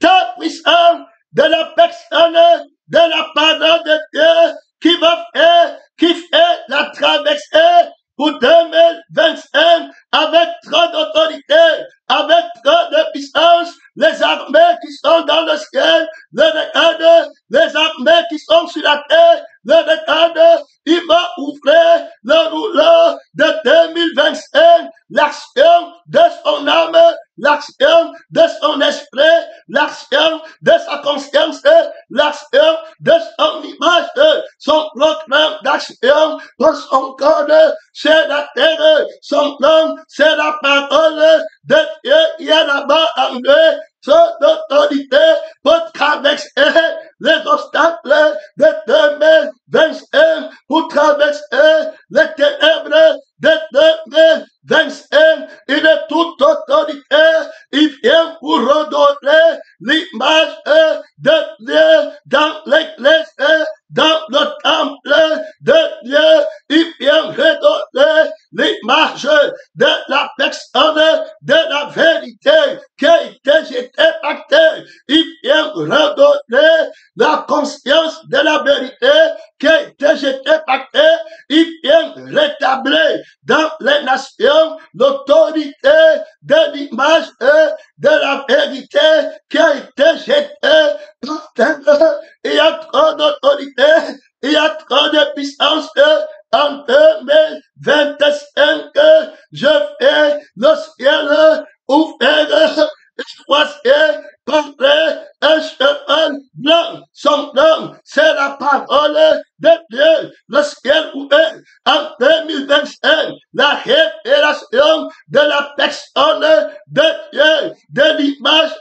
Ta puissance de la personne, de la parole de Dieu qui fait la traversée pour 2025 avec trop d'autorité, avec trop de puissance, les armées qui sont dans le ciel, le regarde, les armées qui sont sur la terre, le regarde, il va ouvrir le rouleau de 2025, l'action de son âme, l'action de son esprit, l'action de sa conscience, l'action de son image, son programme d'action pour son corps, c'est la terre, son nom, c'est la parole de Dieu, il y a là-bas en lui, son autorité pour traverser les obstacles de 2025, pour traverser les ténèbres de 2025, il est toute autorité, il vient pour redonner l'image de Dieu dans l'église, dans le temple de Dieu, il vient redonner l'image de la personne de la vérité qui a été jetée par terre. Il vient redonner la conscience de la vérité qui a été jetée par terre. Il vient rétablir dans les nations l'autorité de l'image de la vérité qui a été jetée par terre. Il y a trop d'autorité, il y a trop de puissance. En 2025, je fais le ciel ouvert, choisi par un cheval blanc. Son nom, c'est la parole de Dieu. Le ciel ouvert en 2025, la révélation de la personne de Dieu, de l'image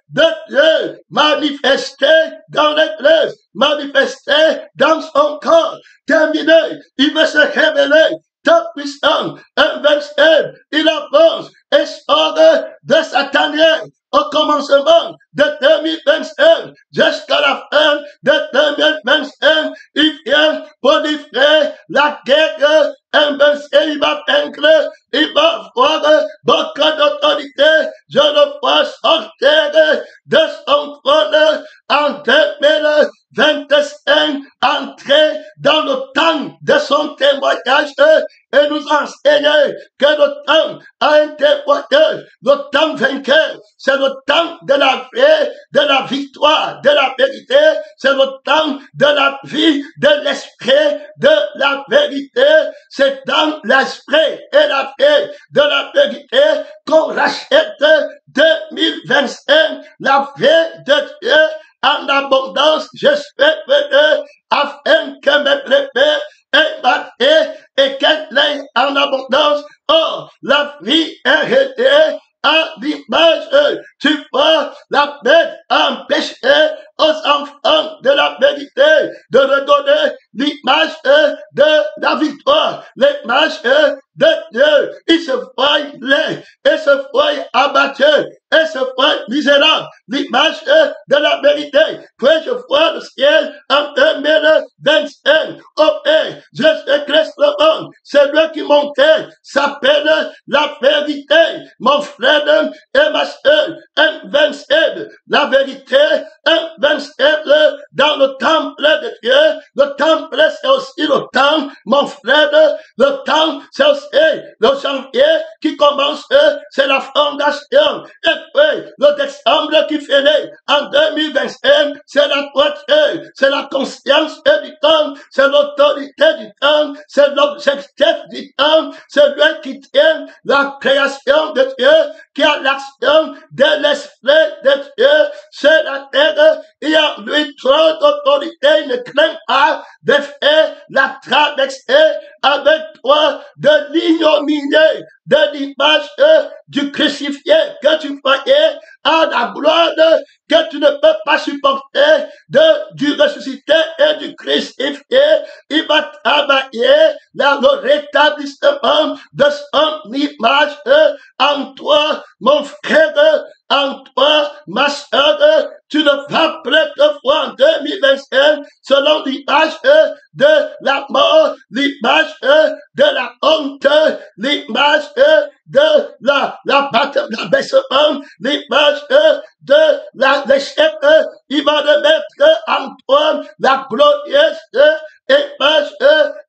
de Dieu, manifestée dans l'église, manifestée dans son corps. Terminé, il veut se révéler. Ta puissance invincible, il avance et sort de sa tanière au commencement de 2025 jusqu'à la fin de 2025. Il vient pour livrer la guerre invincible. Il va vaincre, il va avoir beaucoup d'autorité. Je le vois sortir de son trône en 2025, entrer dans le temps de son témoignage et nous enseigner que le temps a un témoignage, le temps vainqueur, c'est le temps de la vie, de la victoire, de la vérité, c'est le temps de la vie, de l'esprit, de la vérité, c'est dans l'esprit et la vie de la vérité qu'on rachète 2025, la vie de Dieu en abondance, j'espère venir afin que mes brebis aient ma vie et qu'elle l'ait en abondance. Oh, la vie est réglée à l'image. Tu vois, la bête empêche aux enfants de la vérité de redonner l'image de la victoire, l'image de Dieu. Ils se voient laid, ils se voient abattus, ils se voient misérables. L'image de la vérité. Puis je vois le ciel en 2025. Oh, Jésus-Christ le monde, c'est lui qui montait, s'appelle la vérité. Mon frère et ma soeur, invincible. La vérité, invincible dans le temple de Dieu. Le temple, c'est aussi le temps, mon frère. Le temps, c'est aussi le janvier qui commence, c'est la fondation. Et puis, le décembre qui finit en 2025, c'est la droiture, c'est la conscience du temps, c'est l'autorité du temps, c'est l'objectif du temps, c'est lui qui tient la création de Dieu, qui a l'action de l'esprit de Dieu, c'est la terre, il y a lui trop d'autorité, il ne craint pas de faire la traversée avec toi de l'ignominie, de l'image du crucifié que tu voyais à la gloire que tu ne peux pas supporter du ressuscité et du crucifié. Il va travailler dans le rétablissement de son image en toi, mon frère, en toi, ma soeur. Tu ne vas plus te voir en 2025 selon l'image de la mort, l'image de la honte, l'image de l'abaissement, l'image de l'échec. Il va de mettre en toi la glorieuse image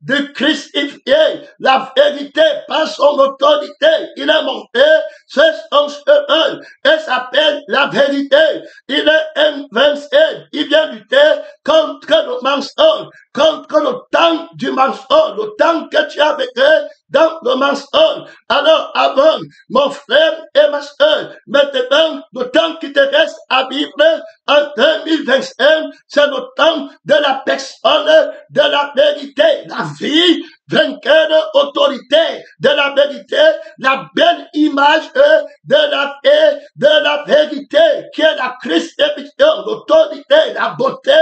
du crucifié. La vérité par son autorité. Il est monté sur son chemin et s'appelle la vérité. Il est invincible. Il vient lutter contre le mensonge, contre le temps du mensonge, le temps que tu as vécu dans le mensonge. Alors avant, mon frère et ma soeur, maintenant, le temps qui te reste à vivre en 2021, c'est le temps de la personne, de la vérité, la vie vainqueur autorité de la vérité, la belle image de la vérité, qui est la crucifixion, l'autorité, la beauté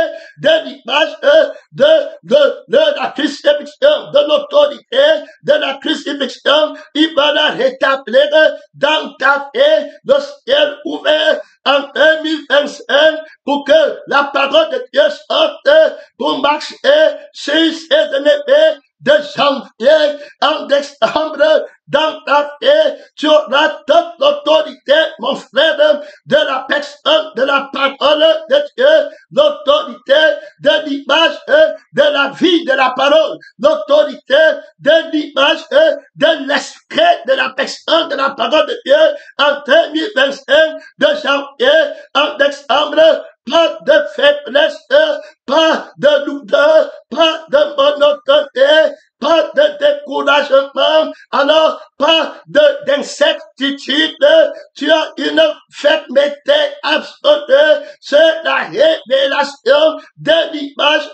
de l'image de la crucifixion, de l'autorité de la crucifixion. Il va la rétablir dans ta vie, le ciel ouvert en 2025 pour que la parole de Dieu sorte pour marcher sur ses ennemis de janvier en décembre. Dans ta vie, tu auras toute l'autorité, mon frère, de la personne, de la parole de Dieu, l'autorité de l'image de la vie de la parole, l'autorité de l'image de l'esprit de la personne, de la parole de Dieu en 2025, de janvier en décembre. Pas de faiblesse, pas de douleur, pas de monotonie, pas de découragement, alors pas d'incertitude. Tu as une fermeté absolue. C'est la révélation de l'image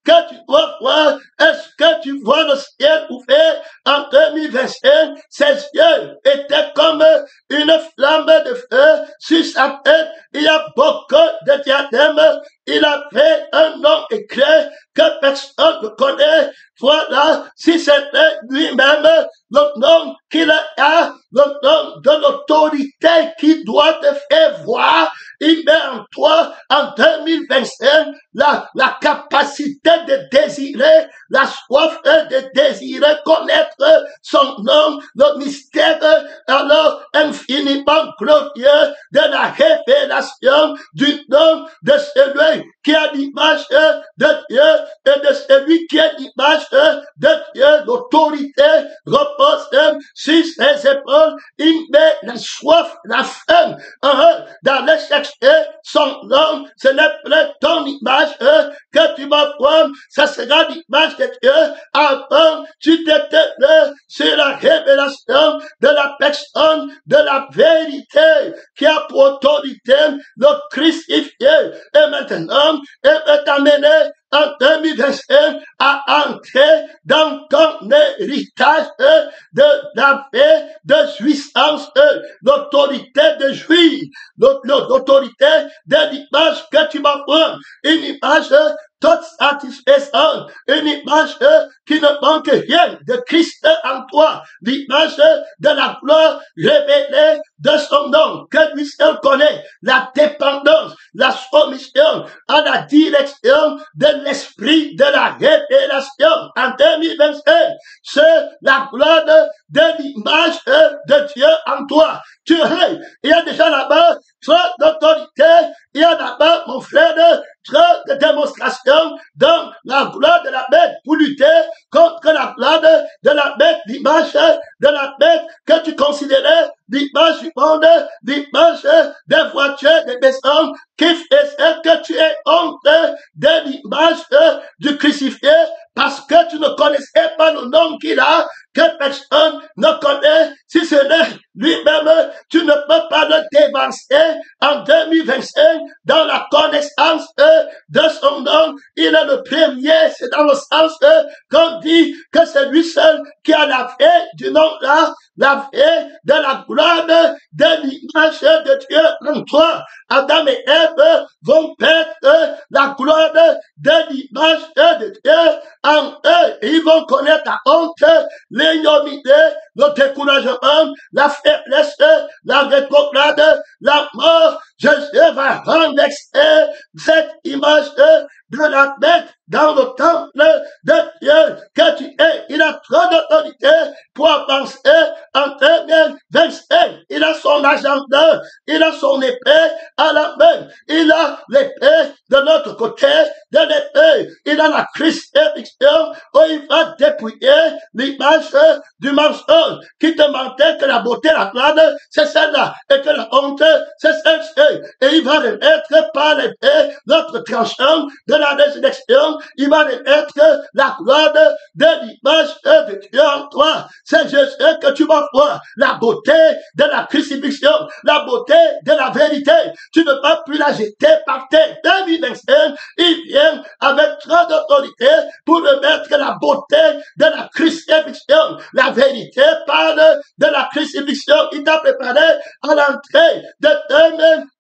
que tu dois voir. Est-ce que tu vois le ciel ouvert en 2025? Ses yeux étaient comme une flamme de feu sur sa tête. Il y a beaucoup de diadèmes. Il avait un nom écrit que personne ne connaît. Voilà, si c'était lui-même, le nom qu'il a, le nom de l'autorité qui doit te faire voir, il met en toi en 2025 la capacité de désirer, la soif de désirer connaître son nom, le mystère alors infiniment glorieux de la révélation du nom de celui qui a l'image de Dieu et de celui qui a l'image de Dieu. L'autorité repose sur ses épaules. Il met la soif, la faim d'aller chercher son nom. Ce n'est plus ton image que tu vas prendre, ça sera l'image de Dieu. Avant, tu t'étais sur la révélation de la personne, de la vérité qui a pour autorité le crucifié. Et maintenant, elle veut t'amener en 2021 à entrer dans ton héritage de la paix, de jouissance, l'autorité de jouir, l'autorité de l'image que tu vas prendre, une image toute satisfaisante, une image qui ne manque rien de Christ en toi, l'image de la gloire révélée de son nom, que lui seul connaît, la dépendance, la soumission à la direction de l'esprit de la révélation en 2025. C'est la gloire de l'image de Dieu en toi. Tu es, il y a déjà là-bas trop d'autorité, il y a là-bas, mon frère, trop de démonstration dans la gloire de la bête pour lutter contre la gloire de la bête, l'image de la bête que tu considérais l'image du monde, l'image des voitures, des maisons, qui faisait que tu es honte de l'image du crucifié parce que tu ne connaissais pas le nom qu'il a, que personne ne connaît. Si ce n'est lui-même, tu ne peux pas le dévancer en 2025 dans la connaissance de son nom. Il est le premier, c'est dans le sens qu'on dit que c'est lui seul qui a la vie du nom là, la vie de la gloire de l'image de Dieu en toi. Adam et Ève vont perdre la gloire de l'image de Dieu en eux. Et ils vont connaître la honte, l'ignominie, le découragement, la faiblesse, la rétrograde, la mort, Jésus va renverser cette image de la bête dans le temple de Dieu que tu es. Il a trop d'autorité pour avancer en 2025. Il a son agenda, il a son épée à la main. Il a l'épée de notre côté de l'épée. Il a la crucifixion où il va dépouiller l'image du mensonge qui te mentait que la beauté, la gloire, c'est celle-là, et que la honte, c'est celle-ci. Et il va remettre par l'épée notre tranchant de la résurrection. Il va remettre la gloire de l'image de Dieu en toi. C'est Jésus que tu vas voir. La beauté de la crucifixion, la beauté de la vérité. Tu ne vas plus la jeter par terre. 2025, il vient avec trop d'autorité pour remettre la beauté de la crucifixion. La vérité parle de la crucifixion. Il t'a préparé à l'entrée de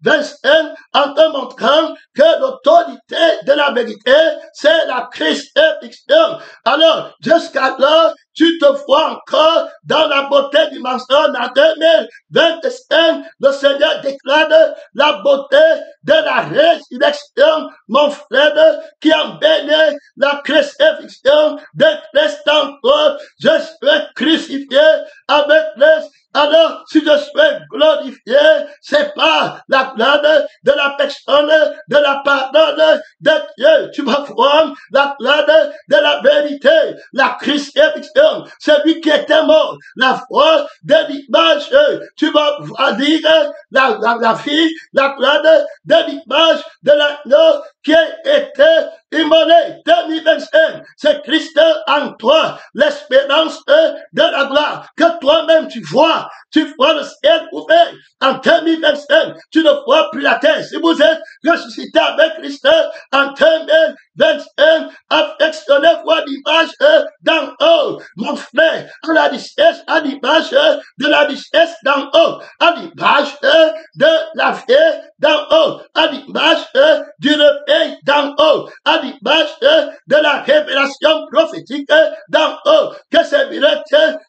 2025 en te montrant que l'autorité de la vérité, c'est la crucifixion. Alors, jusqu'à là, tu te vois encore dans la beauté du mensonge. En 2025, le Seigneur déclare la beauté de la résurrection, mon frère, qui embellit la crucifixion de Christ en toi. Je suis crucifié avec Christ. Alors, si je suis glorifié, c'est pas la gloire de la personne, de la pardon de Dieu. Tu vas voir la gloire de la vérité, la crucifixion, celui qui était mort, la foi de l'image. Tu vas voir dire la vie, la gloire de l'image de l'agneau qui a été immolé. 2025, c'est Christ en toi, l'espérance de la gloire que toi-même tu vois le ciel ouvert. En 2025, tu ne vois plus la terre. Si vous êtes ressuscité avec Christ en 2025, affectionnez-vous à l'image d'en haut. Mon frère, à la richesse, à l'image de la richesse d'en haut, à l'image de la vie d'en haut, à l'image du réveil d'en haut, à l'image de la révélation prophétique d'en haut, que servirait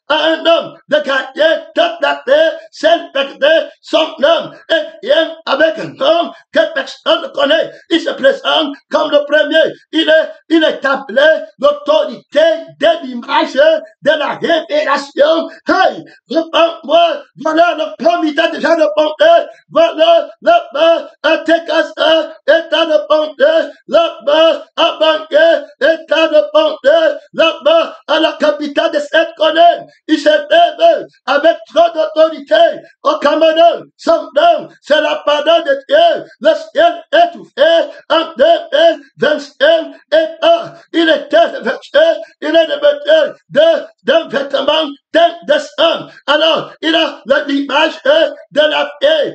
à un homme de gagner toute la terre, celle perdait son homme, et vient avec un homme que personne ne connaît. Il se présente comme le premier. Il établit l'autorité de l'image de la révélation. Hey, réponds-moi, voilà le premier tas déjà répondu, voilà là-bas à Tekasa, état de Ponte, là-bas à Banque, état de Ponte, là-bas à la capitale de cette colonne. Il se lève avec trop d'autorité au Cameroun. Son nom, c'est la pardon de Dieu. Le ciel étouffé en 2025 et il était revêtu, il est revêtu d'un vêtement de sang. Alors, il a l'image de la paix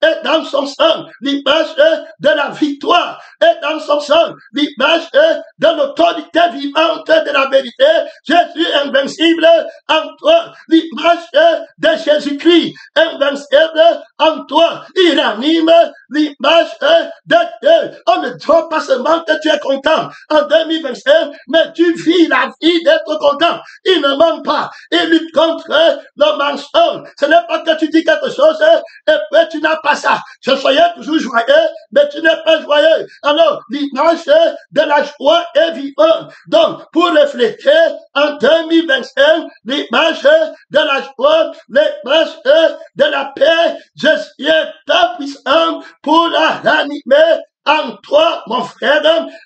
et dans son sang, l'image de la victoire et dans son sang, l'image de l'autorité vivante de la vérité. Jésus invincible en toi, l'image de Jésus-Christ invincible en toi. Il anime l'image de Dieu. On ne doit pas seulement que tu es content en 2025, mais tu vis la vie d'être content. Il ne manque pas. Il lutte contre le mensonge. Ce n'est pas que tu dis quelque chose et puis tu n'as pas ça. Je soyais toujours joyeux, mais tu n'es pas joyeux. Alors, l'image de la joie est vivante. Donc, pour refléter en 2025, l'image de la joie, l'image de la paix, je suis ta puissant pour la ranimer en toi, mon frère,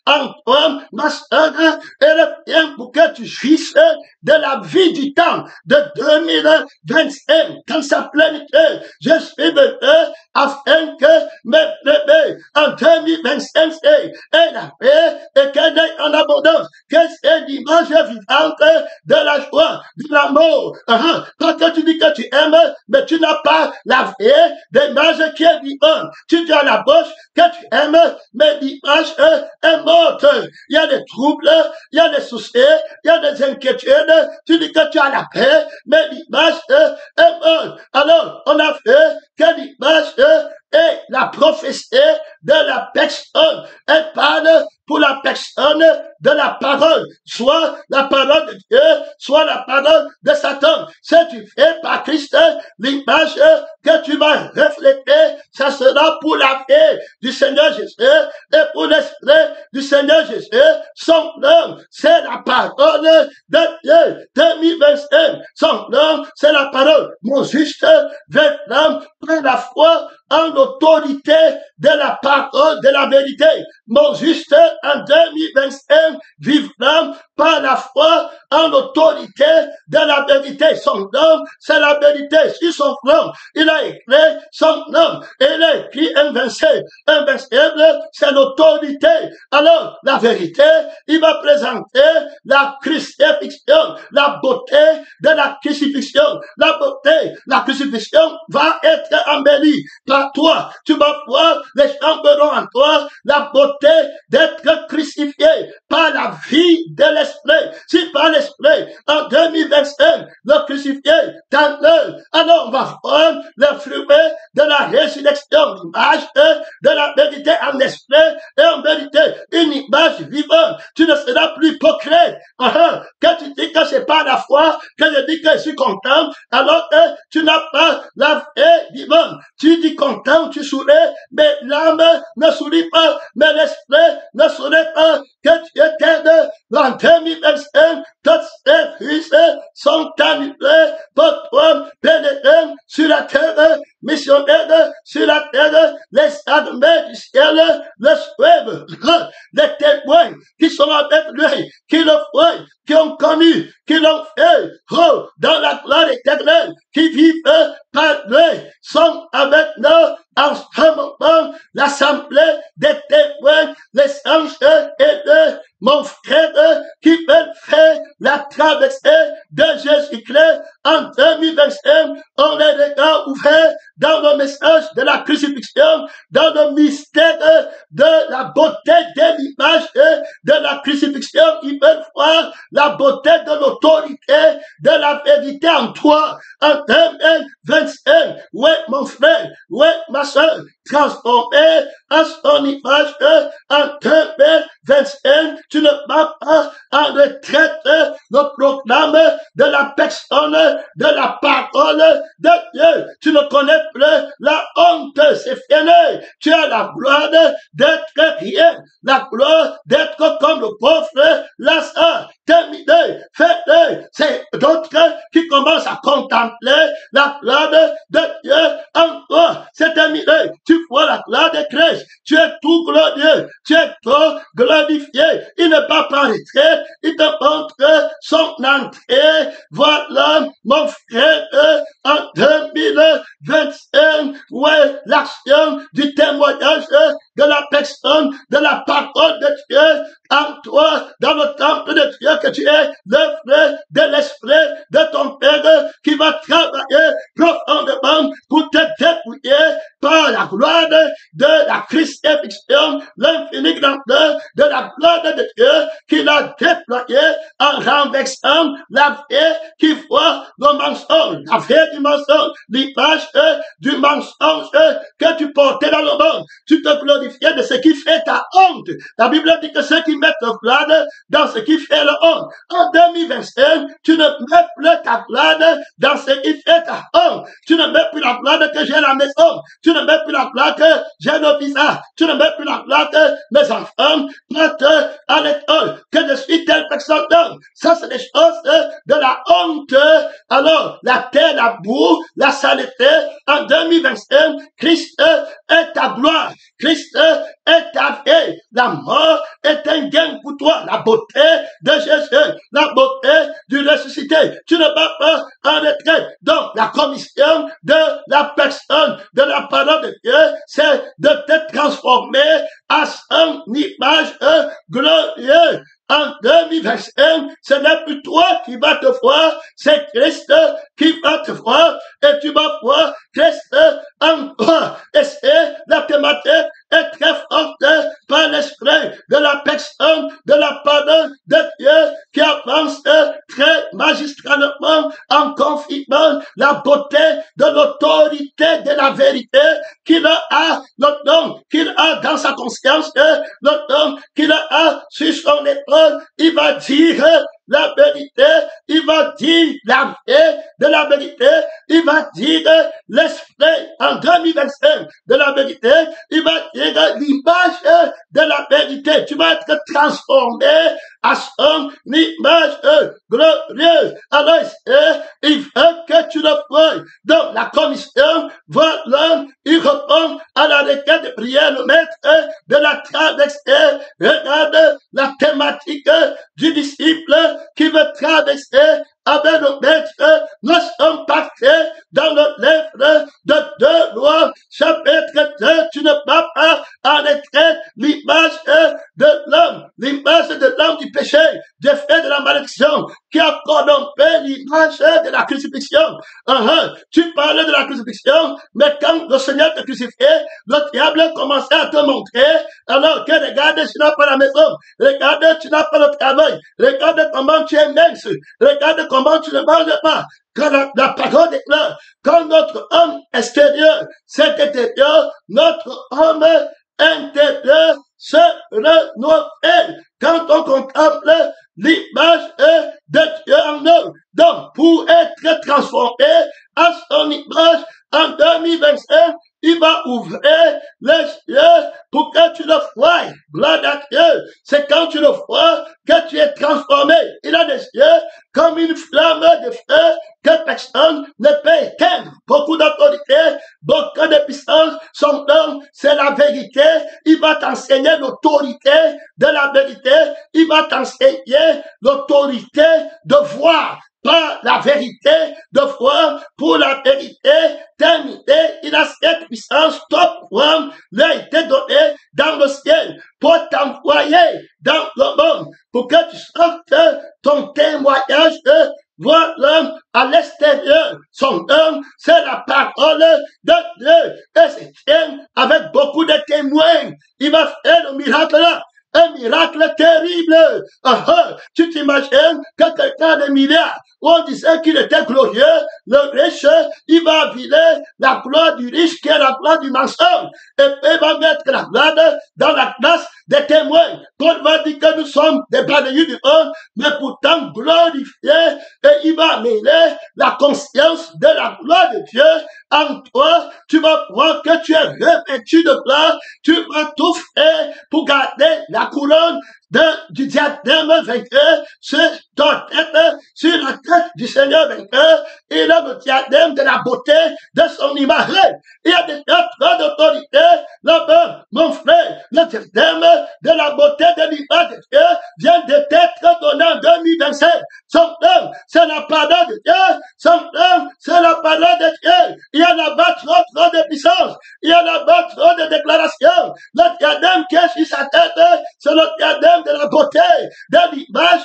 en toi, ma soeur, et le bien pour que tu jouisses de la vie du temps de 2025, dans sa plénitude. Je suis venu afin que mes bébés en 2025 et la paix et qu'elle ait en abondance, que c'est l'image vivante de la joie, de l'amour. Quand tu dis que tu aimes, mais tu n'as pas la vie d'image qui est vivante. Tu dis à la bouche que tu aimes, mais l'image est morte. Il y a des troubles, il y a des soucis, il y a des inquiétudes. Tu dis que tu as la paix, mais l'image est morte. Alors, on a fait que l'image est la prophétie de la personne. Elle parle pour la personne de la parole, soit la parole de Dieu, soit la parole de Satan. Si tu fais par Christ l'image que tu vas refléter, ça sera pour la vie du Seigneur Jésus et pour l'esprit du Seigneur Jésus. Son nom, c'est la parole de Dieu. 2021, son nom, c'est la parole. Mon juste vêtement, prends la foi en l'autorité de la parole de la vérité. Mon juste en 2021 vivra par la foi en l'autorité de la vérité. Son nom, c'est la vérité. Sur son nom, il a écrit son nom. Il a écrit invincible. Invincible, c'est l'autorité. Alors, la vérité, il va présenter la crucifixion, la beauté de la crucifixion. La beauté, la crucifixion va être embellie par toi. Tu vas voir, les gens verront en toi la beauté d'être crucifié par la vie de l'esprit. Si par l'esprit, en 2025, le crucifié t'enlève, alors on va prendre le fruit de la résurrection, l'image de la vérité en esprit et en vérité, une image vivante. Tu ne seras plus hypocrite. Quand tu dis que c'est pas la foi, que je dis que je suis content, alors que tu n'as pas la vie vivante. Tu dis content, tu souris, mais l'âme ne sourit pas, mais l'esprit ne sourit pas, que tu étais en 2025, toutes ces fils sont annulés pour toi, pénétrés sur la terre, missionnaires sur la terre, les armées du ciel, le suivent, les témoins qui sont avec lui, qui le voient, qui ont connu, qui l'ont fait, dans la gloire éternelle, qui vivent par lui, sont avec nous en ce moment, l'assemblée des témoins, les anges et de mon frère qui veulent faire la traversée de Jésus-Christ en 2025, on les regards ouverts dans le message de la crucifixion, dans le mystère de la beauté de l'image de la crucifixion. Ils veulent voir la beauté de l'autorité de la vérité en toi en 2025. Ouais, mon frère, ouais, ma soeur, transformé en son image en 2025. Tu ne vas pas en retraite le proclame de la personne, de la parole de Dieu. Tu ne connais plus la honte, c'est fini. Tu as la gloire d'être rien, la gloire d'être comme le pauvre Lazare. Terminé, faites, c'est d'autres qui commencent à contempler la gloire de Dieu en toi. C'est terminé. Tu vois la gloire de Christ. Tu es tout glorieux. Tu es tout glorifié. Il n'est pas par retraite. Il te montre son entrée. Voilà, mon frère, en 2025, ouais, l'action du témoignage de la personne, de la parole de Dieu en toi, dans le temple de Dieu que tu es, l'œuvre de l'esprit de ton Père qui va travailler profondément pour te dépouiller par la gloire de la crucifixion, l'infinie grandeur de la gloire de Dieu qu'il a déployé en renversant la vie qui voit le mensonge, la vie du mensonge, l'image du mensonge que tu portais dans le monde. Tu te glorifiais de ce qui fait ta honte. La Bible dit que ceux qui mettent leur gloire dans ce qui fait la honte. En 2025, tu ne mets plus ta gloire dans ce qui fait ta honte. Tu ne mets plus la gloire que j'ai à la maison. Tu ne mets plus la gloire que j'ai le visage. Tu ne mets plus la gloire que mes enfants prêtent à l'école. Que je suis telle personne. Ça, c'est des choses de la honte. Alors, la terre, la boue, la saleté. En 2025, Christ est ta gloire. Christ est ta vie. La mort est un gain pour toi. La beauté de Jésus, la beauté du ressuscité. Tu ne vas pas en retraite. Donc, la commission de la personne, de la parole de Dieu, c'est de te transformer à son image glorieuse. En 2025, ce n'est plus toi qui vas te voir, c'est Christ qui va te voir et tu vas voir Christ en toi. Et c'est la thématique est très forte par l'esprit de la personne, de la parole de Dieu qui avance très magistralement en confirmant la beauté de l'autorité de la vérité qu'il a, le don qu'il a dans sa conscience, le don qu'il a sur son épaule. Il va dire la vérité, il va dire la vie de la vérité il va dire l'esprit en 2025 de la vérité, il va dire l'image de la vérité. Tu vas être transformé à son image glorieuse. Alors, il veut que tu le vois. Donc, la commission, voilà, il répond à la requête de prière, le maître de la traversée. Regarde la thématique du disciple qui veut traverser avec le maître. Nous sommes partis dans le livre de 2 Rois, chapitre 2. Tu ne peux pas arrêter l'image de l'homme, l'image de l'homme du péché, du fait de la malédiction, qui a corrompu l'image de la crucifixion. Tu parlais de la crucifixion, mais quand le Seigneur te crucifiait, le diable commençait à te montrer, alors que regarde, tu n'as pas la maison, regarde, tu n'as pas le travail, regarde comment tu es mince, regarde comment tu ne manges pas. Quand la parole est là, quand notre homme extérieur s'est intérieur, notre homme intérieur se renouvelle. Quand on contemple l'image de Dieu en nous. Donc, pour être transformé à son image en 2025, il va ouvrir les yeux pour que tu le vois. Gloire à Dieu. C'est quand tu le vois que tu es transformé. Il a des yeux comme une flamme de feu que personne ne peut éteindre. Beaucoup d'autorité, beaucoup de puissance. Son nom, c'est la vérité. Il va t'enseigner l'autorité de la vérité. Il va t'enseigner l'autorité de voir. Par la vérité, de voir pour la vérité, terminer, il a cette puissance, top one, lui a été donné dans le ciel pour t'envoyer dans le monde, pour que tu sortes ton témoignage de voir l'homme à l'extérieur. Son homme, c'est la parole de Dieu. Et c'est tient avec beaucoup de témoins. Il va faire le miracle là. Un miracle terrible. Tu t'imagines que quelqu'un de milliards, où on disait qu'il était glorieux, le riche, il va vider la gloire du riche qui est la gloire du mensonge. Et puis il va mettre la gloire dans la classe des témoins. Paul va dire que nous sommes des balayés du monde, mais pourtant glorifiés. Et il va mêler la conscience de la gloire de Dieu en toi. Tu vas voir que tu es revêtu de gloire. Tu vas tout faire pour garder la couronne du diadème vainqueur sur ta tête, sur la tête du Seigneur vainqueur. Il a le diadème de la beauté de son image. Il y a des trois d'autorité là-bas, mon frère. Le diadème de la beauté de l'image de Dieu vient de t'être donné en 2025. Son nom, c'est la parole de Dieu. Son nom, c'est la parole de Dieu. Il y a là-bas trop de puissance. Il y a là-bas trop de déclarations. Le diadème qui est sur sa tête, c'est le diadème de la beauté, de l'image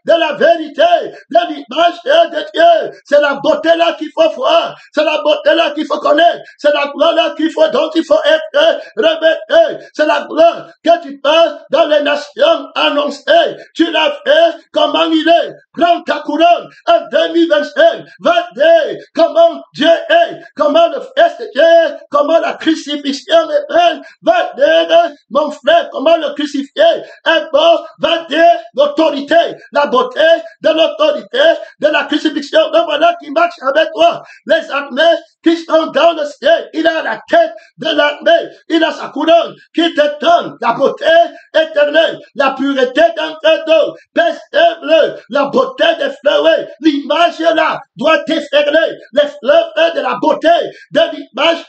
de la vérité, de l'image de Dieu. C'est la beauté là qu'il faut voir. C'est la beauté là qu'il faut connaître. C'est la gloire là dont il faut être revêtu. C'est la gloire que tu peux dans les nations annoncer. Tu l'as fait comment il est. Prends ta couronne en 2025. Va dire comment Dieu est, comment le Fils de Dieu, comment la crucifixion est belle. Va dire, mon frère, comment le crucifié est beau. Va dire l'autorité, la beauté de l'autorité de la crucifixion. Donc voilà qui marche avec toi. Les armées qui sont dans le ciel. Il a la tête de l'armée. Il a sa couronne qui te donne la beauté éternelle, la pureté d'un cadeau, paisible, la beauté des fleurs. L'image là doit t'effleurer. Les fleurs de la beauté, de l'image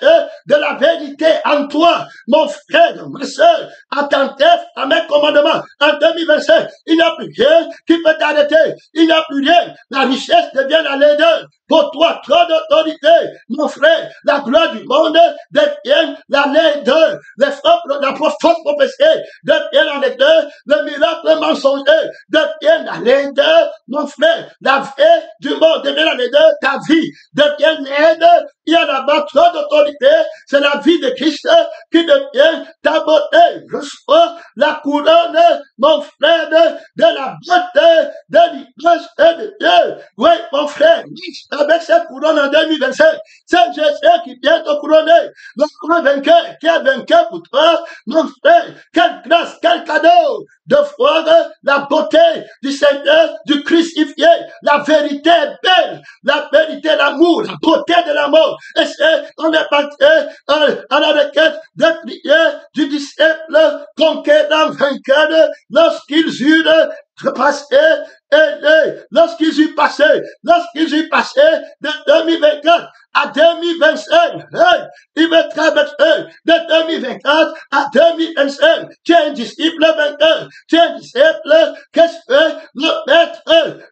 de la vérité en toi. Mon frère, ma soeur, attentif à mes commandements. En 2025, il n'y a plus rien qui peut t'arrêter. Il n'y a plus rien. La richesse devient la laideur. Pour toi, trop d'autorité, mon frère, la gloire du monde devient la laideur. La fausse prophétie devient la laideur. Le miracle mensonger devient la laideur. Mon frère, la vie du monde devient la laideur. Ta vie devient laideur. Il y a là-bas trop d'autorité. C'est la vie de Christ qui devient ta beauté. Reçois la couronne, mon frère, de la beauté de l'image de Dieu. Oui, mon frère, avec cette couronne en 2025, c'est Jésus qui vient te couronner. Le grand vainqueur qui a vaincu pour toi, mon frère, quelle grâce, quel cadeau. de voir la beauté du Seigneur, du crucifié. La vérité est belle, la vérité, l'amour, la beauté de l'amour. Et c'est, on est parti à la requête de prière du disciple conquérant vainqueur lorsqu'ils eurent passé, lorsqu'ils eurent passé de 2024 à 2025, il veut traverser de 2024 à 2025. Tu es un disciple vainqueur, tu es un disciple, qu'est-ce que le maître,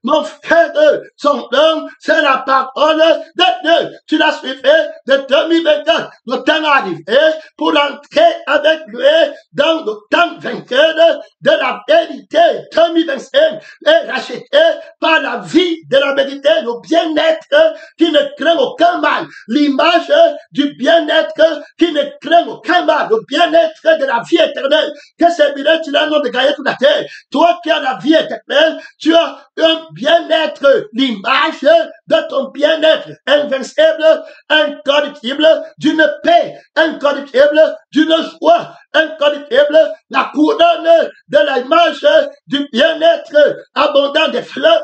mon frère, son nom, c'est la parole de Dieu. Tu l'as suivi de 2024. Le temps est arrivé pour entrer avec lui dans le temps vainqueur de la vérité. 2025 est racheté par la vie de la vérité, le bien-être qui ne craint aucun mal. L'image du bien-être qui ne craint aucun mal, le bien-être de la vie éternelle. Que c'est bien, tu as le nom de gagner toute la terre. Toi qui as la vie éternelle, tu as un bien-être, l'image de ton bien-être invincible, incorruptible, d'une paix incorruptible, d'une joie incorruptible, la couronne de l'image du bien-être abondant des fleurs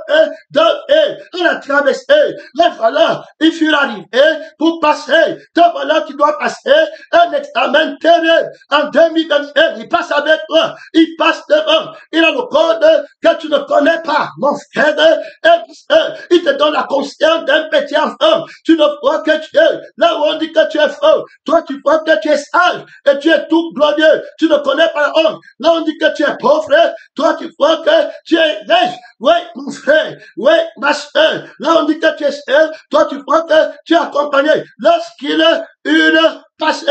dorées. On a traversé les voilà, il fut arrivé pour passer. Toi voilà, tu dois passer un examen terrible en 2021. Il passe avec toi, il passe devant. Il a le code que tu ne connais pas, mon frère. Il te donne la conscience d'un petit enfant. Tu ne vois que tu es là où on dit que tu es faux. Toi, tu vois que tu es sage et tu es tout glorieux. Tu ne connais pas la honte. Là, on dit que tu es pauvre. Toi, tu vois que tu es riche. Oui, mon frère. Oui, ma soeur. Là, on dit que tu es seul. Toi, tu vois que tu es accompagné. Lorsqu'il une passé,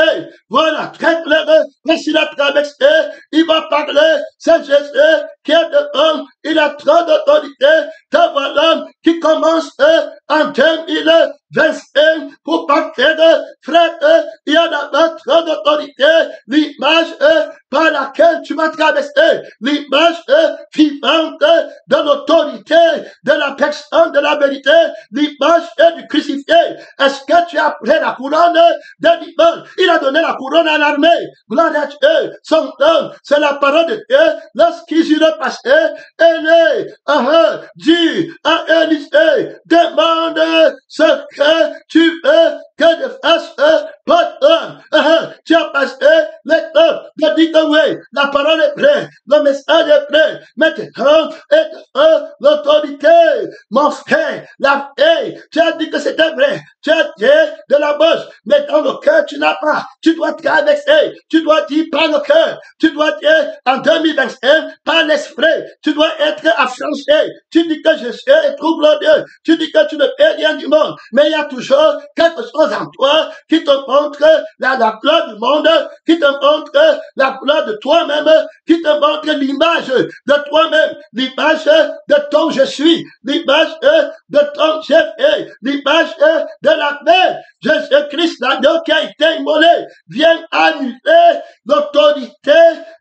voilà, très clair, mais s'il a traversé, il va parler, c'est Jésus qui est devant, il a trop d'autorité, te voilà, qui commence en 2025 pour partir de frère, il y a d'abord trop d'autorité, l'image par laquelle tu vas traverser, l'image vivante de l'autorité, de la personne, de la vérité, l'image du crucifié. Est-ce que tu as pris la couronne de l'image? Il a donné la couronne à l'armée. Gloire à Dieu. Son nom, c'est la parole de Dieu. Lorsqu'ils eurent passé, Dieu à Élisée, demande ce que tu veux que je fasse pour toi. Tu as passé l'étape de dire que oui, la parole est prête, le message est prêt. Maintenant, l'autorité, mon frère, la paix, tu as dit que c'était vrai. Tu as dit de la bouche, mais dans le cœur, tu n'as pas. Tu dois traverser. Tu dois dire par le cœur. Tu dois dire en 2025 par l'esprit. Tu dois être affranchi. Tu dis que Jésus est trop glorieux. Tu dis que tu ne fais rien du monde. Mais il y a toujours quelque chose en toi qui te montre la gloire du monde, qui te montre la gloire de toi-même, qui te montre l'image de toi-même, l'image de ton je suis, l'image de ton chef, l'image de la paix. Jésus-Christ, l'agneau qui a été immolé, vient annuler l'autorité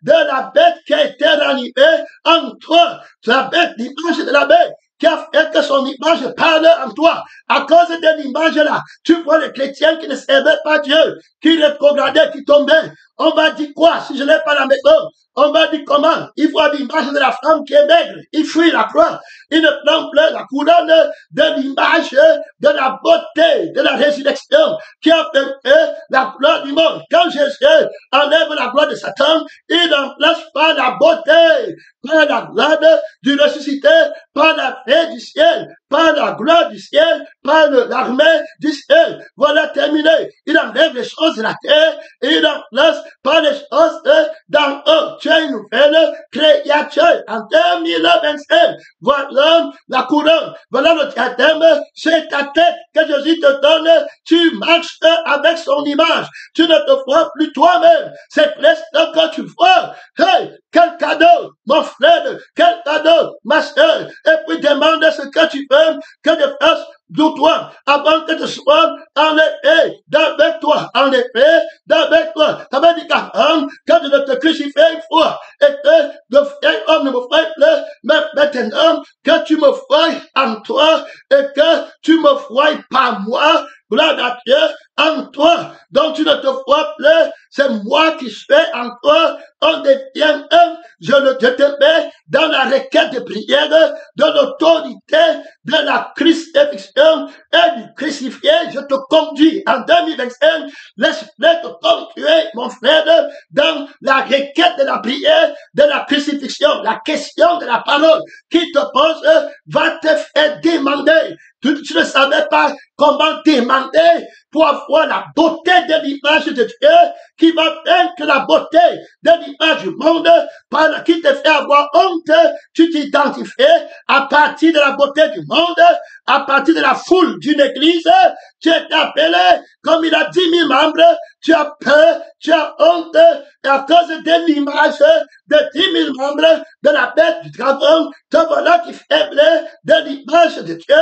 de la bête qui a été ranimée en toi. La bête, l'image de la bête, qui a fait que son image parle en toi. À cause de l'image-là, tu vois les chrétiens qui ne servaient pas Dieu, qui rétrogradaient, qui tombaient. On va dire quoi si je n'ai pas la maison? On va dire comment? Il voit l'image de la femme qui est maigre. Il fuit la croix. Il ne prend plus la couronne de l'image de la beauté, de la résurrection qui a fait la gloire du monde. Quand Jésus enlève la gloire de Satan, il remplace par la beauté, par la gloire du ressuscité, par la paix du ciel, par la gloire du ciel, par l'armée du ciel. Voilà terminé. Il enlève les choses de la terre et il remplace par les choses d'en haut. Tu as une nouvelle créature en 2025. Voilà la couronne. Voilà le diadème. C'est ta tête que Jésus te donne. Tu marches avec son image. Tu ne te vois plus toi-même. C'est presque que tu vois. Hey, quel cadeau, mon frère. Quel cadeau, ma soeur. Et puis demande ce que tu veux que je fasse de toi, avant que tu sois enlevé d'avec toi, enlevé d'avec toi. Ça veut dire qu'avant que je ne te crucifie une fois, et que le vieil homme ne me voit plus, mais maintenant que tu me vois en toi, et que tu me vois par moi, gloire à Dieu, en toi, dont tu ne te vois plus, c'est moi qui fais en toi, on devient un, je te mets dans la requête de prière, de l'autorité, de la crucifixion et du crucifié, je te conduis en 2025, l'esprit te conduire, mon frère, dans la requête de la prière, de la crucifixion, la question de la parole qui te pose, va te faire demander. Tu ne savais pas comment demander pour avoir la beauté de l'image de Dieu qui va faire que la beauté de l'image du monde qui te fait avoir honte, tu t'identifies à partir de la beauté du monde, à partir de la foule d'une église, tu es appelé, comme il a 10 000 membres, tu as peur, tu as honte, et à cause de l'image de 10 000 membres de la bête du dragon, te voilà qui faible de l'image de Dieu,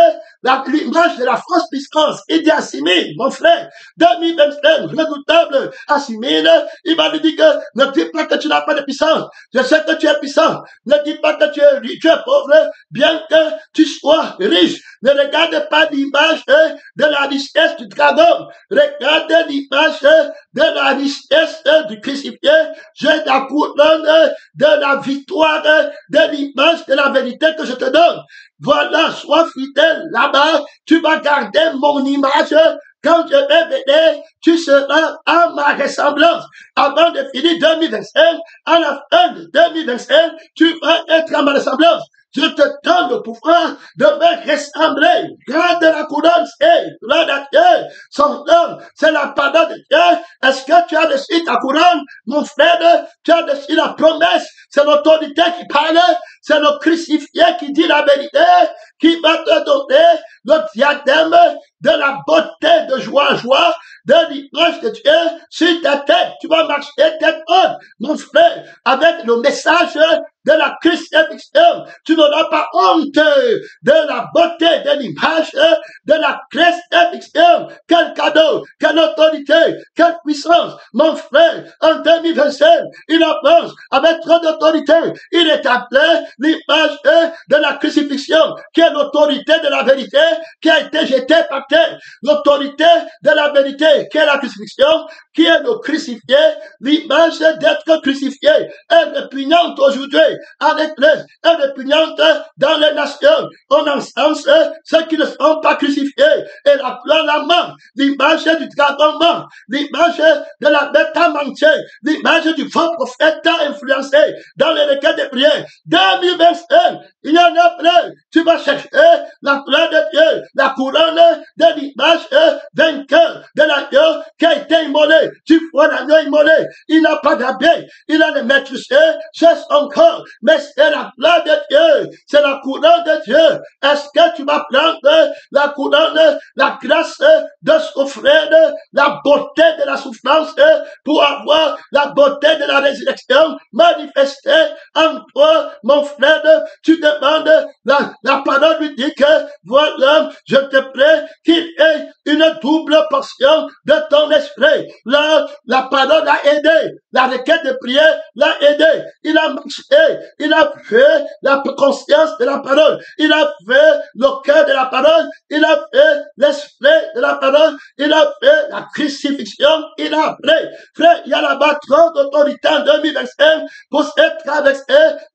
l'image de la fausse puissance. Il dit Assimile, mon frère, 2025, redoutable, Assimile, il va lui dire que ne dis pas que tu n'as pas de puissance. Je sais que tu es puissant. Ne dis pas que tu es pauvre, bien que tu sois riche. Ne regarde pas l'image de la richesse du dragon. Regarde l'image de la richesse du crucifié. J'ai la couronne de la victoire, de l'image de la vérité que je te donne. Voilà, sois fidèle là-bas. Tu vas garder mon image. Quand je vais venir, tu seras à ma ressemblance. Avant de finir 2025, à la fin de 2025, tu vas être à ma ressemblance. Je te donne le pouvoir de me ressembler. Garde la couronne, c'est gloire à Dieu. Son nom, c'est la parole de Dieu. Est-ce que tu as reçu ta couronne, mon frère? Tu as reçu la promesse. C'est l'autorité qui parle. C'est le crucifié qui dit la vérité, qui va te donner le diadème de la beauté de joie en joie, de l'image de Dieu sur ta tête. Tu vas marcher tête haute, mon frère, avec le message de la crucifixion. Tu n'auras pas honte de la beauté de l'image de la crucifixion. Quel cadeau, quelle autorité, quelle puissance. Mon frère, en 2025, il avance avec trop d'autorité. Il établit l'image de la crucifixion, qui est l'autorité de la vérité, qui a été jetée par terre. L'autorité de la vérité, qui est la crucifixion, qui est le crucifié, l'image d'être crucifié est répugnante aujourd'hui à l'Église, est répugnante dans les nations. On encense ceux qui ne sont pas crucifiés et la gloire la manque, l'image du dragon manque, l'image de la bête a manqué, l'image du faux prophète a influencé dans les requêtes de prière. 2021, il y en a plein. Tu vas chercher la gloire de Dieu, la couronne de l'image vainqueur de l'agneau qui a été immolé. Tu vois l'agneau immolé, il n'a pas d'habit, il a le maîtrisé, c'est son corps, mais c'est la gloire de Dieu, c'est la couronne de Dieu. Est-ce que tu vas prendre la couronne, la grâce de souffrir, la beauté de la souffrance pour avoir la beauté de la résurrection manifestée en toi, mon frère? Tu demandes, la parole lui dit que voilà, je te prie qu'il ait une double portion de ton esprit. Là, la parole l'a aidé, la requête de prière l'a aidé. Il a marché, il a fait la conscience de la parole, il a fait le cœur de la parole, il a fait l'esprit de la parole, il a fait la crucifixion, il a appris. Frère, il y a là-bas trop d'autorité en 2025 pour être traversé.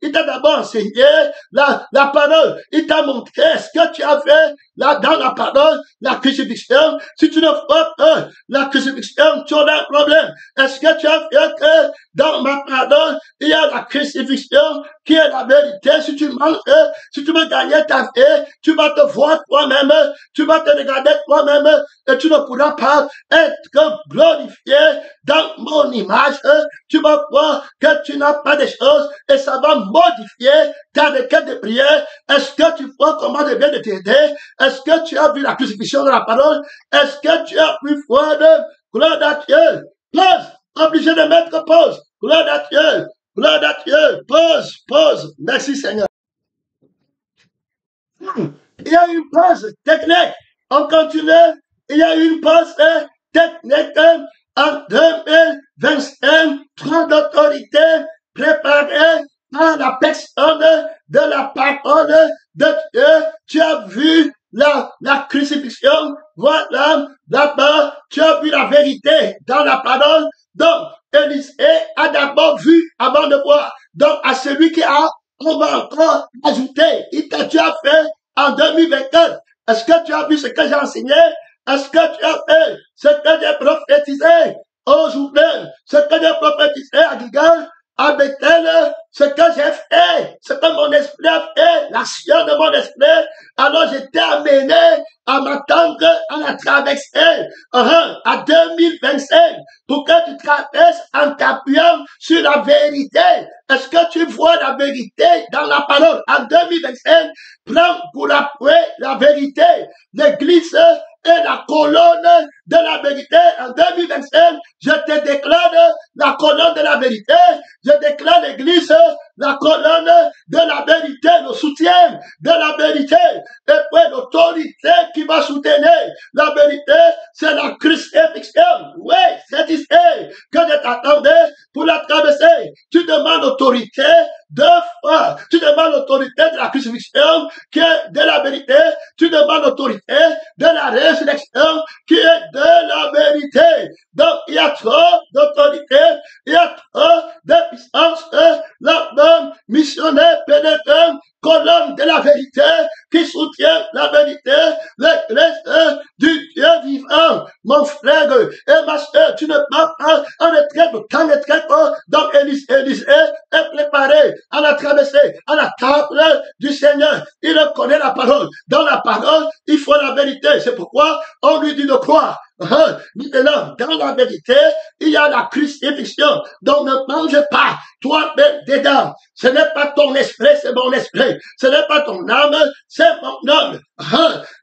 Il t'a d'abord enseigné la parole, il t'a montré ce que tu as fait là dans la parole, la crucifixion. Si tu ne vois pas la crucifixion, tu auras un problème. Est-ce que tu as fait que dans ma parole, il y a la crucifixion qui est la vérité? Si tu manges, si tu veux gagner ta vie, tu vas te voir toi-même, tu vas te regarder toi-même et tu ne pourras pas être glorifié dans mon image. Tu vas voir que tu n'as pas de choses et ça va modifier ta requête de prière. Est-ce que tu vois comment je viens de t'aider? Est-ce que tu as vu la crucifixion de la parole? Est-ce que tu as pu voir gloire à Dieu? Pause, obligé de mettre pause. Gloire à Dieu, gloire à Dieu. Pause, pause. Merci Seigneur. Il y a une pause technique. On continue. Il y a une pause technique en 2025. Trop d'autorité préparée par la personne de la parole de Dieu. Tu as vu la crucifixion, voilà, d'abord, tu as vu la vérité dans la parole. Donc, Élisée a d'abord vu avant de voir. Donc, à celui qui a, on va encore ajouter, tu as fait en 2024. Est-ce que tu as vu ce que j'ai enseigné? Est-ce que tu as fait ce que j'ai prophétisé aujourd'hui? Ce que j'ai prophétisé à Gilgal, à Bethel, ce que j'ai fait, ce que mon esprit a fait, l'action de mon esprit, alors j'étais amené à m'attendre à la traversée à 2025 pour que tu traverses en t'appuyant sur la vérité. Est-ce que tu vois la vérité dans la parole? En 2025, prends pour appuyer la vérité. L'église est la colonne de la vérité. En 2025, je te déclare la colonne de la vérité. Je déclare l'église la colonne de la vérité, le soutien de la vérité. Et puis l'autorité qui va soutenir la vérité, c'est la crucifixion. Oui, c'est ici que je t'attendais pour la traverser. Tu demandes l'autorité deux fois. Tu demandes l'autorité de la crucifixion qui est de la vérité. Tu demandes l'autorité de la résurrection qui est de la vérité. Donc, il y a trop d'autorité, il y a trop de puissance. La même missionnaire pénétrante, colonne de la vérité, qui soutient la vérité, l'église du Dieu vivant. Mon frère et ma soeur, tu ne vas pas en retraite, quand retraite, donc Élisée est préparé à la traversée, à la table du Seigneur. Il connaît la parole. Dans la parole, il faut la vérité. C'est pourquoi on lui dit de croire. Maintenant, dans la vérité, il y a la crucifixion. Donc ne mange pas toi-même dedans. Ce n'est pas ton esprit, c'est mon esprit. Ce n'est pas ton âme, c'est mon âme.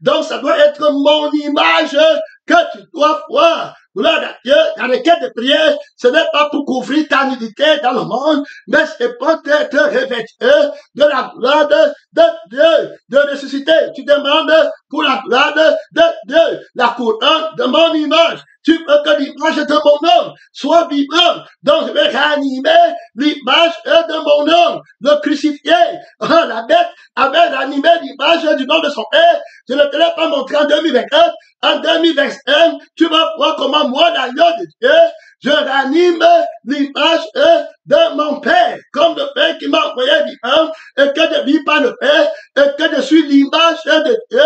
Donc ça doit être mon image que tu dois voir. Gloire à Dieu, la requête de prière, ce n'est pas pour couvrir ta nudité dans le monde, mais c'est pour te revêtir de la gloire de Dieu, de ressusciter. Tu demandes pour la gloire de Dieu, la couronne de mon image. Tu veux que l'image de mon homme soit vivante. Donc je vais réanimer l'image de mon homme, le crucifié. La bête avait réanimé l'image du nom de son père. Je ne te l'ai pas montré en 2024. En 2021, tu vas voir comment moi, l'agneau de Dieu, je réanime l'image de mon Père, comme le Père qui m'a envoyé vivant, et que je vis par le Père, et que je suis l'image de Dieu.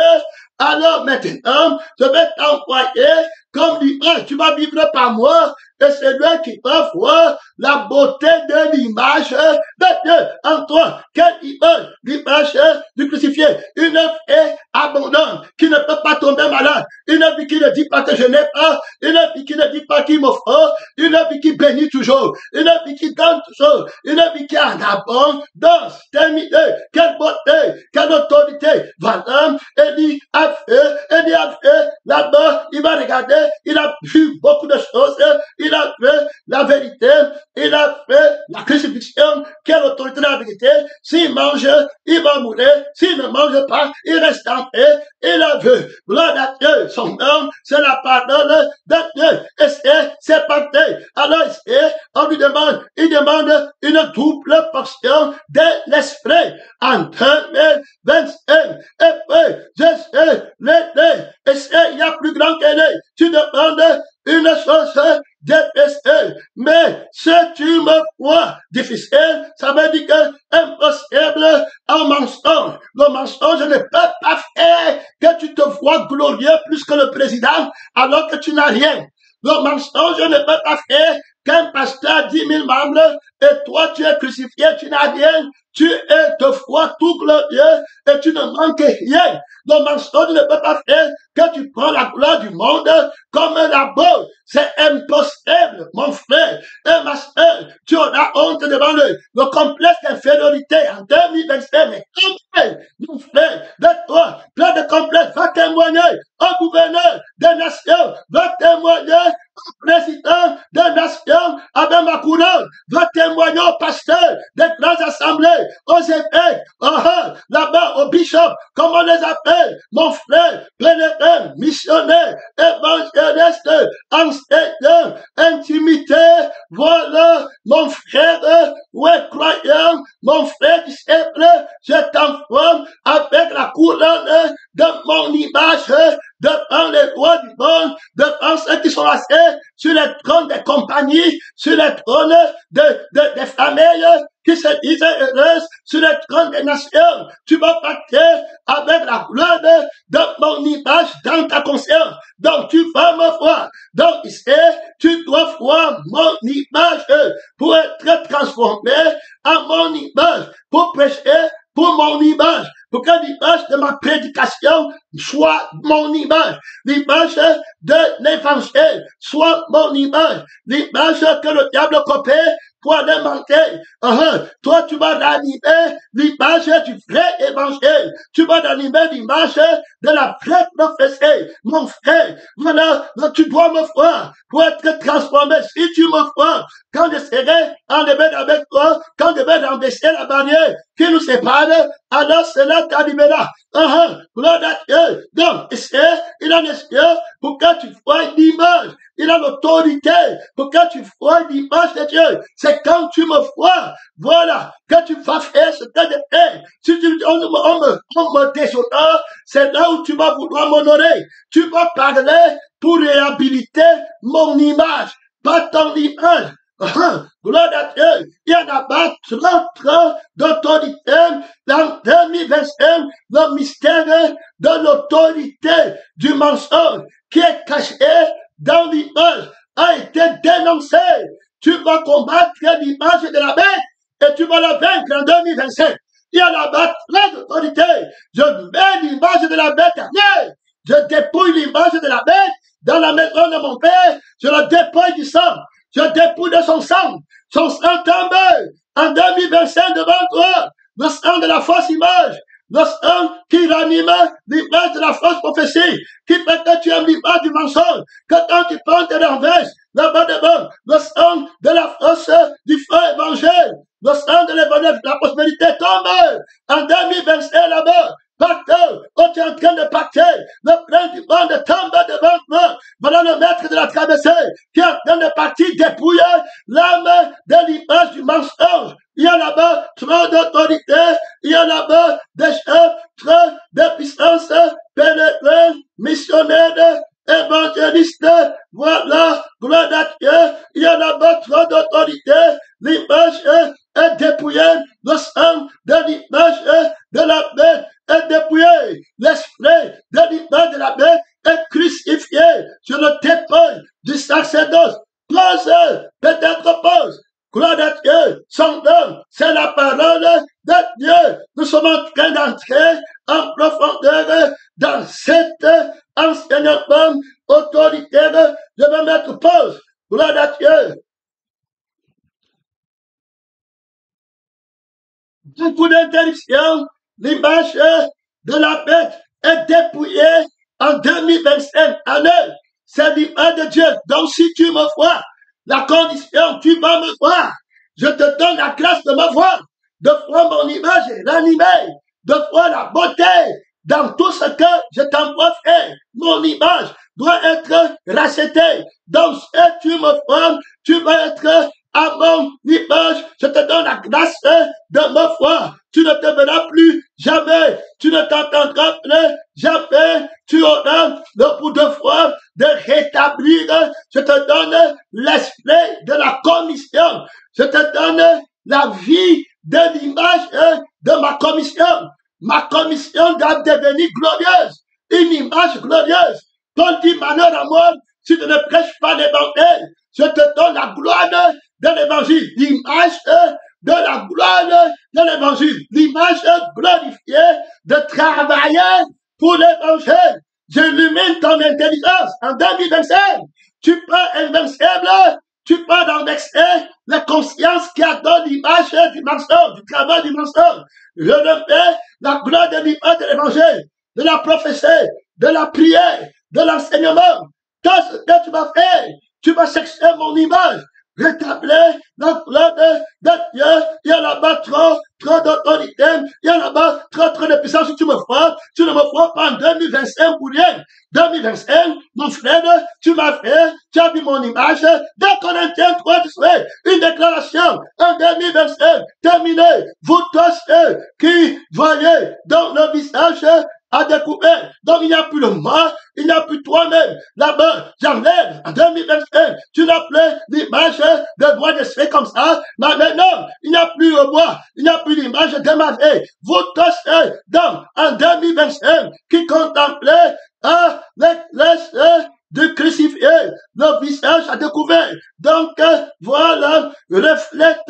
Alors maintenant, je vais t'envoyer comme l'image. Tu vas vivre par moi, et c'est lui qui va voir la beauté de l'image de Dieu en toi. Quelle image? L'image du crucifié. Une œuvre est abondante, qui ne peut pas tomber malade. Une œuvre qui ne dit pas que je n'ai pas. Une œuvre qui ne dit pas qu'il me faut. Une œuvre qui bénit toujours. Une œuvre qui donne toujours. Une œuvre qui a en abondance. Quelle beauté, quelle autorité. Voilà, Élie a fait, là-bas, il va regarder, il a vu beaucoup de choses. Il a fait la vérité, il a fait la crucifixion. Quelle autorité de la vérité? S'il mange, il va mourir. S'il ne mange pas, il reste en paix. Il a vu, gloire à Dieu, son nom, c'est la parole de Dieu. Et c'est parti. Alors, on lui demande, il demande une double portion de l'esprit en 2025. Et puis, je sais, et il y a plus grand qu'elle est. Tu demandes une chose difficile, mais si tu me vois difficile, ça veut dire que impossible un mensonge. Le mensonge ne peut pas faire que tu te vois glorieux plus que le président alors que tu n'as rien. Le mensonge ne peut pas faire qu'un pasteur a 10 000 membres et toi tu es crucifié, tu n'as rien. Tu es de foi tout glorieux et tu ne manques rien. Le mensonge ne peut pas faire que tu prends la gloire du monde comme un labo. C'est impossible, mon frère et ma soeur. Tu auras honte devant le complexe d'infériorité en 2025. Mais mon frère, de toi, plein de complexe, va témoigner au gouverneur des nations, va témoigner président de nation, avec ma couronne, va témoigner au pasteur des grandes assemblées, aux évêques, là-bas au bishop, comme on les appelle, mon frère, pénétrant, missionnaire, évangéliste, enseignant, intimité, voilà, mon frère, ouais, croyant, mon frère disciple, je t'envoie avec la couronne de mon image, devant les rois du monde, devant ceux qui sont assis sur les trônes des compagnies, sur les trônes des familles qui se disent heureuses, sur les trônes des nations. Tu vas partir avec la gloire de mon image dans ta conscience. Donc tu vas me voir. Donc ici, tu dois voir mon image pour être transformé en mon image, pour prêcher pour mon image, pour que l'image de ma prédication soit mon image, l'image de l'évangile soit mon image, l'image que le diable copie pour aller manquer. Toi, tu vas ranimer l'image du vrai évangile, tu vas ranimer l'image de la vraie prophétie. Mon frère, voilà, tu dois me voir pour être transformé. Si tu me vois, quand je serai enlevé avec toi, quand je vais renverser la barrière qui nous sépare, alors cela t'arrivera. Gloire à Dieu. Donc, il a l'espoir pour que tu vois l'image. Il a l'autorité pour que tu vois l'image de Dieu. C'est quand tu me vois, voilà, que tu vas faire ce que je fais. Si on me déshonore, c'est là où tu vas vouloir m'honorer. Tu vas parler pour réhabiliter mon image, pas ton image. Gloire à Dieu. Il y en a pas trop d'autorité dans 2025, le mystère de l'autorité du mensonge qui est caché dans l'image a été dénoncé. Tu vas combattre l'image de la bête et tu vas la vaincre en 2025. Il y en a pas plein d'autorité. Je mets l'image de la bête dernière. Je dépouille l'image de la bête dans la maison de mon père. Je la dépouille du sang. Je dépouille de son sang. Son sang tombe en 2025 devant toi. Le sang de la fausse image. Le sang qui ranime l'image de la fausse prophétie. Qui fait que tu aimes l'image du mensonge. Que quand tu penses de l'envers, là-bas devant. Le sang de la fausse du faux évangile. Le sang de l'évangile, la prospérité tombe en 2025 là-bas. Partout, quand tu es en train de partir, le prince du monde tombe devant moi. Voilà le maître de la traversée qui est en train de partir dépouiller l'âme de l'image du mensonge. Il y a là-bas trop d'autorité, il y a là-bas des chefs, trop de puissance, pénétrés, missionnaires, évangélistes, voilà, gloire à Dieu, il y a là-bas trop d'autorité, l'image est dépouillée, le sang de l'image de la bête est dépouillé, l'esprit de l'image de la bête est crucifié sur le dépôt du sacerdoce. Pose, peut-être pose. Gloire à Dieu, son nom, c'est la parole de Dieu. Nous sommes en train d'entrer en profondeur dans cet enseignement autoritaire. Je vais mettre pause. Gloire à Dieu. Beaucoup d'interruptions. L'image de la bête est dépouillée en 2025 année. C'est l'image de Dieu. Donc si tu me vois, la condition, tu vas me voir. Je te donne la grâce de me voir, de voir mon image ranimée, de voir la beauté dans tout ce que je t'envoie faire. Mon image doit être rachetée. Donc, si tu me vois, tu vas être à mon image. Je te donne la grâce de me voir. Tu ne te verras plus jamais. Tu ne t'entendras plus jamais. Tu auras le bout de foi de rétablir. Je te donne l'esprit de la commission. Je te donne la vie de l'image de ma commission. Ma commission doit devenir glorieuse. Une image glorieuse. Paul dit malheur à moi si tu ne prêches pas l'évangile. Je te donne la gloire de l'évangile. L'image de la gloire de l'évangile. L'image glorifiée de travailler pour l'évangile. J'illumine ton intelligence en 2025. Tu peux invincible. Tu peux renverser la conscience qui adore l'image du mensonge, du travail du mensonge. Je refais la gloire de l'image de l'évangile, de la prophétie, de la prière, de l'enseignement. Tout ce que tu vas faire, tu vas chercher mon image. Rétablir la gloire de Dieu. Il y a là-bas trop d'autorité. Il y a là-bas trop de puissance. Si tu me frappes, tu ne me frappes pas en 2025 pour rien. 2025, mon frère, tu m'as fait, tu as vu mon image. Dans Corinthiens 3, tu fais une déclaration en 2025. Terminé. Vous tous qui voyez dans le visage à découvert. Donc, il n'y a plus de moi, il n'y a plus toi-même. Là-bas, j'enlève en 2025. Tu n'as plus l'image de moi de faire comme ça. Mais maintenant, il n'y a plus moi, il n'y a plus l'image de ma vie. Vous tous, en 2025, qui contemplez de crucifié, le visage à découvert. Donc, voilà, reflète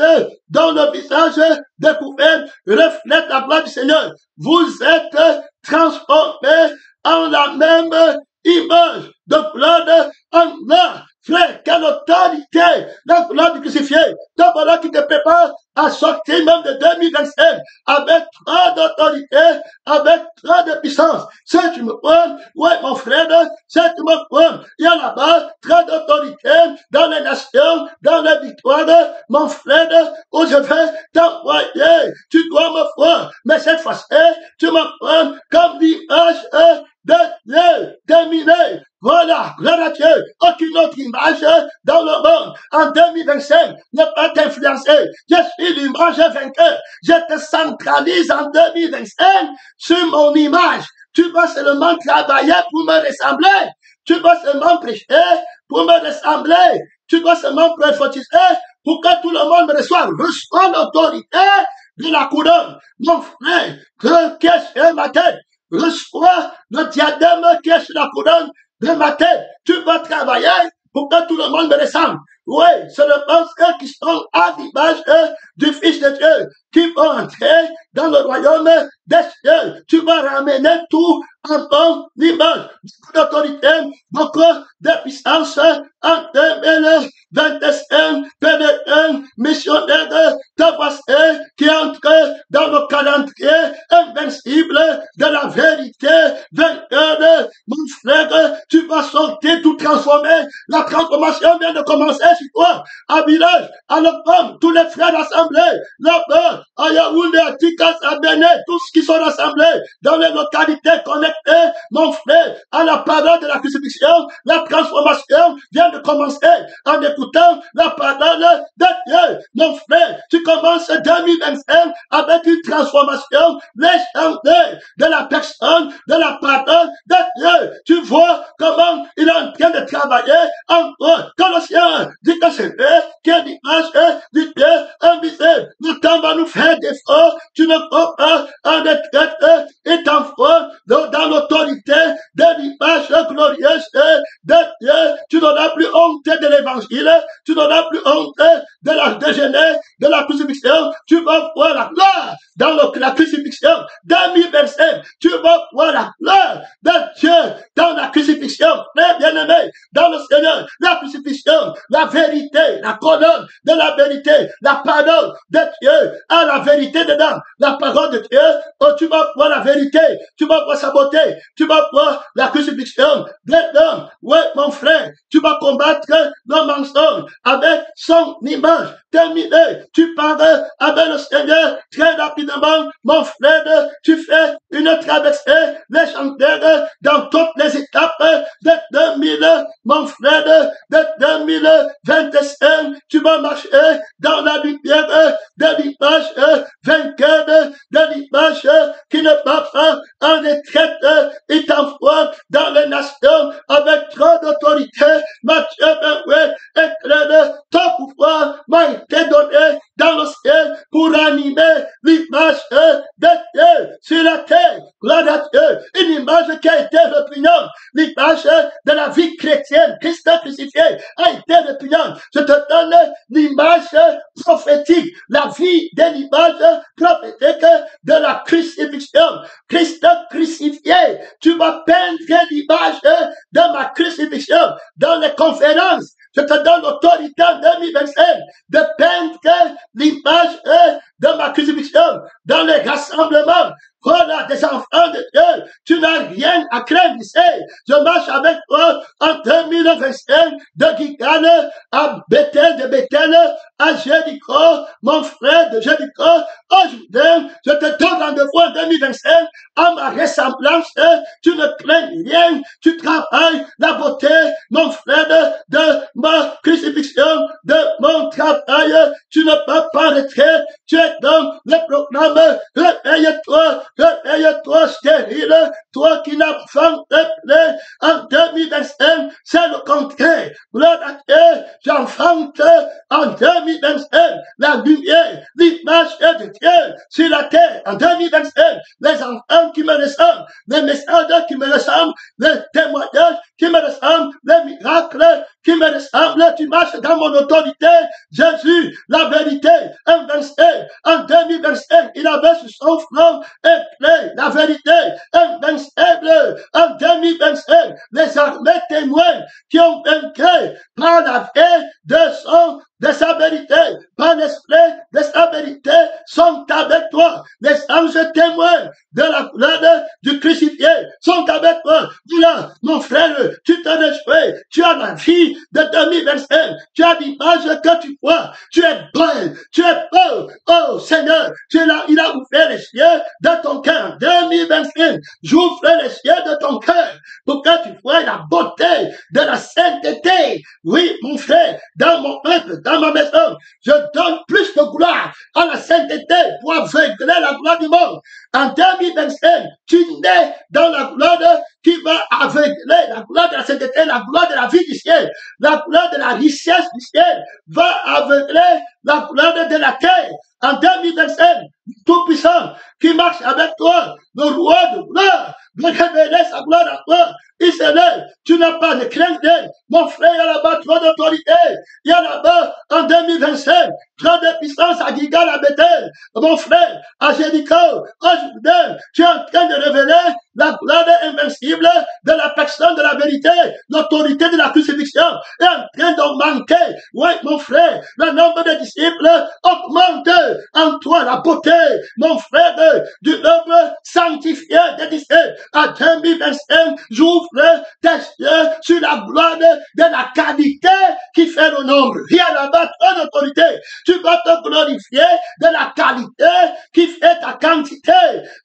dans le visage découvert, reflète la gloire du Seigneur. Vous êtes transformés en la même image de gloire en là. Frère, quelle autorité, la gloire du crucifié. Donc voilà qui te prépare à sortir même de 2025 avec trop d'autorité, avec trop de puissance. Si tu me prends, ouais mon frère, si tu me prends, il y a là-bas trop d'autorité dans les nations, dans les victoires, mon frère, où je vais t'envoyer. Tu dois me prendre, mais cette fois-ci, tu me prends comme l'image de Dieu, terminé. Voilà, gloire à Dieu. Aucune autre image dans le monde en 2025 ne peut t'influencer. Je suis l'image vainqueur. Je te centralise en 2025 sur mon image. Tu vas seulement travailler pour me ressembler. Tu vas seulement prêcher pour me ressembler. Tu dois seulement prophétiser pour que tout le monde me reçoive. Reçois l'autorité de la couronne. Mon frère, qui est sur ma tête. Reçois le diadème qui est sur la couronne de ma tête. Tu vas travailler pour que tout le monde me ressemble. Oui, seulement ceux qui sont à l'image du Fils de Dieu, qui vont entrer dans le royaume des cieux. Tu vas ramener tout en ton image. Beaucoup d'autorité, beaucoup de puissance en 2025, un missionnaire de voici qui entre dans le calendrier invincible de la vérité vainqueur. Mon frère, tu vas sortir tout transformé. La transformation vient de commencer sur toi. À Village, à l'Open, tous les frères rassemblés, là-bas, à Yaoundé, à Tikas, à Béné, tous qui sont rassemblés dans les localités connectées, mon frère, à la parole de la crucifixion, la transformation vient de commencer en écoutant la parole de Dieu. Mon frère, tu commences 2025 avec une transformation légendaire de la personne, de la parole de Dieu. Tu vois comment il est en train de travailler en toi. Colossiens dit que c'est Dieu qui est l'image du Dieu invisible. Le temps va nous faire défaut. Tu ne peux pas en retraite et t'envoies dans l'autorité de l'image glorieuse de Dieu. Tu n'auras plus honte de l'évangile. Tu n'auras plus honte de la déjeuner, de la crucifixion. Tu vas voir la gloire dans la crucifixion. 2025, tu vas voir la gloire de Dieu dans la crucifixion. Frère bien-aimé, dans le Seigneur, la crucifixion, la vérité, la colonne de la vérité, la parole de Dieu, à la vérité dedans, la parole de Dieu, oh, tu vas voir la vérité, tu vas voir sa beauté, tu vas voir la crucifixion dedans. Ouais, mon frère, tu vas combattre le mensonge avec son image. Terminé, tu parles avec le Seigneur très rapidement, mon frère, tu fais une traversée légendaire dans toutes les étapes de 2000, mon frère, de 2025, tu vas marcher dans la lumière de l'image vainqueur, de l'image qui ne va pas en retraite, il t'envoie dans les nations avec trop d'autorité. Matthieu 28, éclaire, ton pouvoir m'a été donné dans le ciel pour animer l'image de Dieu sur la terre. Gloire à Dieu, une image qui a été répugnante, l'image de la vie chrétienne, Christ crucifié a été répugnante. Je te donne l'image prophétique, la vie de l'image prophétique de la crucifixion. Christ crucifié, tu vas peindre l'image de ma crucifixion dans les conférences. Je te donne l'autorité en 2025 de peindre l'image de ma crucifixion dans les rassemblements. Voilà, des enfants de Dieu. Tu n'as rien à craindre ici. Je marche avec toi en 2025 de Gilgal à Bethel, de Bethel à Jéricho, mon frère de Jéricho. Aujourd'hui, je te donne rendez-vous en 2025 à ma ressemblance. Tu ne crains rien. Tu travailles la beauté, mon frère, de ma crucifixion, de mon travail. Tu ne peux pas rentrer. Tu es dans le programme. Réveille-toi, stérile. Toi qui n'as pas de plaie en 2025, c'est le contraire. Gloire à Dieu, j'enfante en 2025 la lumière, l'image de Dieu sur la terre. En 2025, les enfants qui me ressemblent, les messages qui me ressemblent, les témoignages qui me ressemblent, les miracles qui me ressemblent. Tu marches dans mon autorité. Jésus, la vérité, invincible. En 2025, il avait sur son front écrit la vérité, invincible. En 2025, les armées témoins qui ont vaincu par la vie de sa vérité, par l'esprit de sa vérité, sont avec toi. Les anges témoins de la gloire du crucifié sont avec toi. Voilà, mon frère, tu te réjouis, tu as la vie de 2025, tu as l'image que tu vois, tu es belle, tu es beau. Oh Seigneur, il a ouvert les cieux de ton cœur. 2025, j'ouvre les cieux de ton cœur pour que tu vois la beauté de la sainteté. Oui, mon frère, dans mon peuple, dans ma maison, je donne plus de gloire à la sainteté pour aveugler la gloire du monde. En 2025, tu nais dans la gloire qui va aveugler la gloire de la sainteté, la gloire de la vie du ciel, la gloire de la richesse du ciel va aveugler la gloire de la terre. En 2025, Tout-Puissant qui marche avec toi, le roi de gloire, va révéler sa gloire à toi. Il se lève, tu n'as pas de crainte. Mon frère, il y a là-bas trop d'autorité. Il y a là-bas, en 2025, trop de puissance à Gilgal, à Bethel. Mon frère, à Jéricho, aujourd'hui, tu es en train de révéler la gloire invincible de la personne de la vérité. L'autorité de la crucifixion est en train d'augmenter. Oui, mon frère, le nombre de disciples augmente en toi, la beauté, mon frère, du nombre sanctifié des disciples. À 2025, j'ouvre tes yeux sur la gloire de la qualité qui fait le nombre. Il y a là-bas ton autorité. Tu vas te glorifier de la qualité qui fait ta quantité.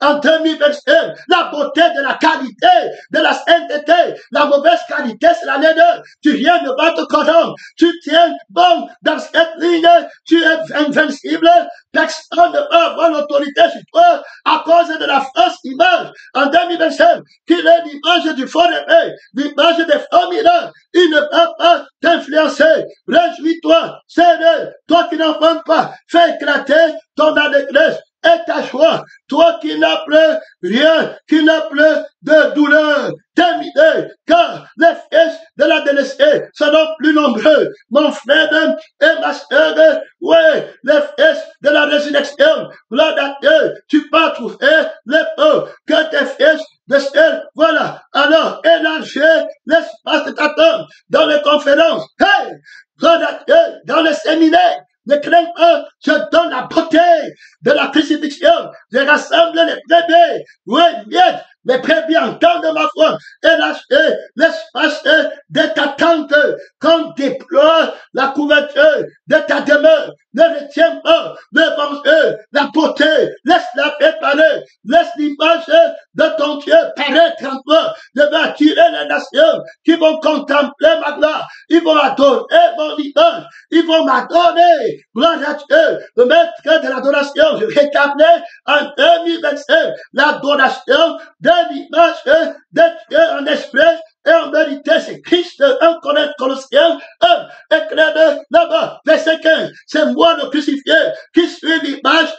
En 2025, la beauté de la qualité, de la sainteté, la mauvaise qualité, c'est la laideur. Tu viens de te corrompre. Tu tiens bon dans cette ligne. Tu es invincible. Personne ne peut avoir l'autorité sur toi à cause de la fausse image. En 2025, qu'il est l'image du faux réveil, l'image des faux miracles. Il ne peut pas t'influencer. Réjouis-toi, Seigneur, toi qui n'en prends pas, fais éclater ton allégresse et ta joie. Toi qui n'as plus rien, qui n'as plus de douleur, terminé, car les fils de la délaissée seront plus nombreux. Mon frère et ma sœur, ouais, les fils de la résurrection, gloire à Dieu, tu peux trouver les peaux que tes fils de ciel, voilà. Alors, élargis l'espace de ta tombe dans les conférences. Hey! Gloire à Dieu, dans les séminaires. Ne crains pas, je donne la beauté de la crucifixion. Je rassemble les bébés. Oui, bien, les bébés entendent ma voix. Et lâchez l'espace de ta tente. Qu'on déploie la couverture de ta demeure. Ne retiens pas devant eux la beauté. Laisse-la préparer. Laisse l'image de ton Dieu paraître en toi. Je vais attirer les nations qui vont contempler ma gloire. Ils vont adorer mon image. Ils vont m'adorer. Gloire à Dieu, le maître de l'adoration. Je rétablis en 2025 l'adoration de l'image de Dieu en esprit et en vérité. C'est Christ, 1 Corinthiens 1, éclairé là-bas, verset 15. C'est moi le crucifié qui suis l'image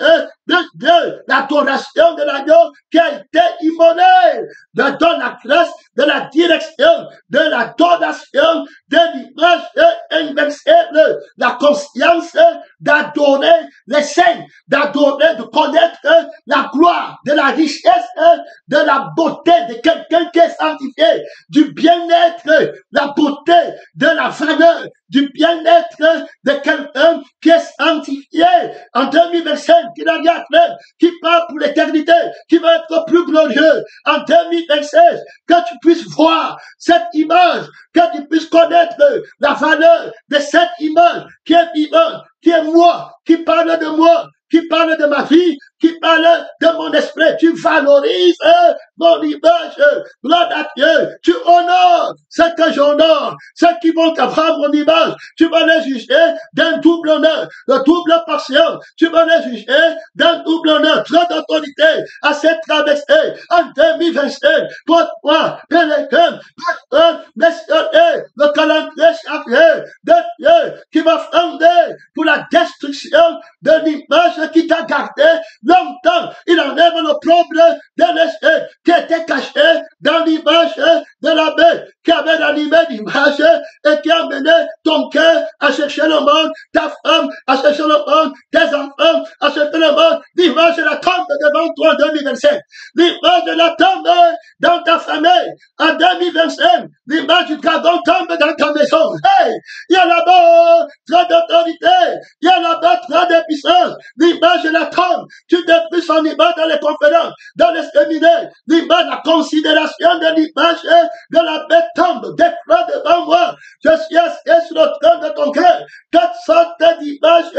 de Dieu, l'adoration de l'agneau qui a été immolé. Je donne la grâce de la direction, de la donation de l'image invincible, la conscience d'adorer les saints, d'adorer, de connaître la gloire, de la richesse, de la beauté de quelqu'un qui est sanctifié, du bien-être, la beauté, de la valeur, du bien-être de quelqu'un qui est sanctifié en 2025, qui n'a rien fait, qui part pour l'éternité, qui va être plus glorieux en 2026, que tu puisses voir cette image, que tu puisses connaître la valeur de cette image qui est vivante, qui est moi, qui parle de moi, qui parle de ma vie, qui parle de mon esprit. Tu valorises mon image. Gloire à Dieu. Tu honores ce que j'honore. Ceux qui vont avoir mon image, tu vas les juger d'un double honneur, de double portion. Tu vas les juger d'un double honneur, trop d'autorité à cette traversée en 2025. Pourquoi, Péléquin, mentionner le calendrier chargé de Dieu qui va fonder pour la destruction de l'image qui t'a gardé longtemps. Il enlève l'opprobre de l'esprit qui était caché dans l'image de la bête, qui avait animé l'image et qui a mené ton cœur à chercher le monde, ta femme à chercher le monde, tes enfants à chercher le monde. L'image de la tombe devant toi en 2025. L'image de la tombe dans ta famille en 2025. L'image du dragon tombe dans ta maison. Hey, il y a là-bas trop d'autorité. Il y a là-bas trop de puissance. L'image de la tombe. Tu détruis son image dans les conférences, dans les séminaires. L'image, la considération de l'image de la bête tombe. Déclare devant moi. Je suis assis sur le trône de ton cœur. Toutes sortes d'images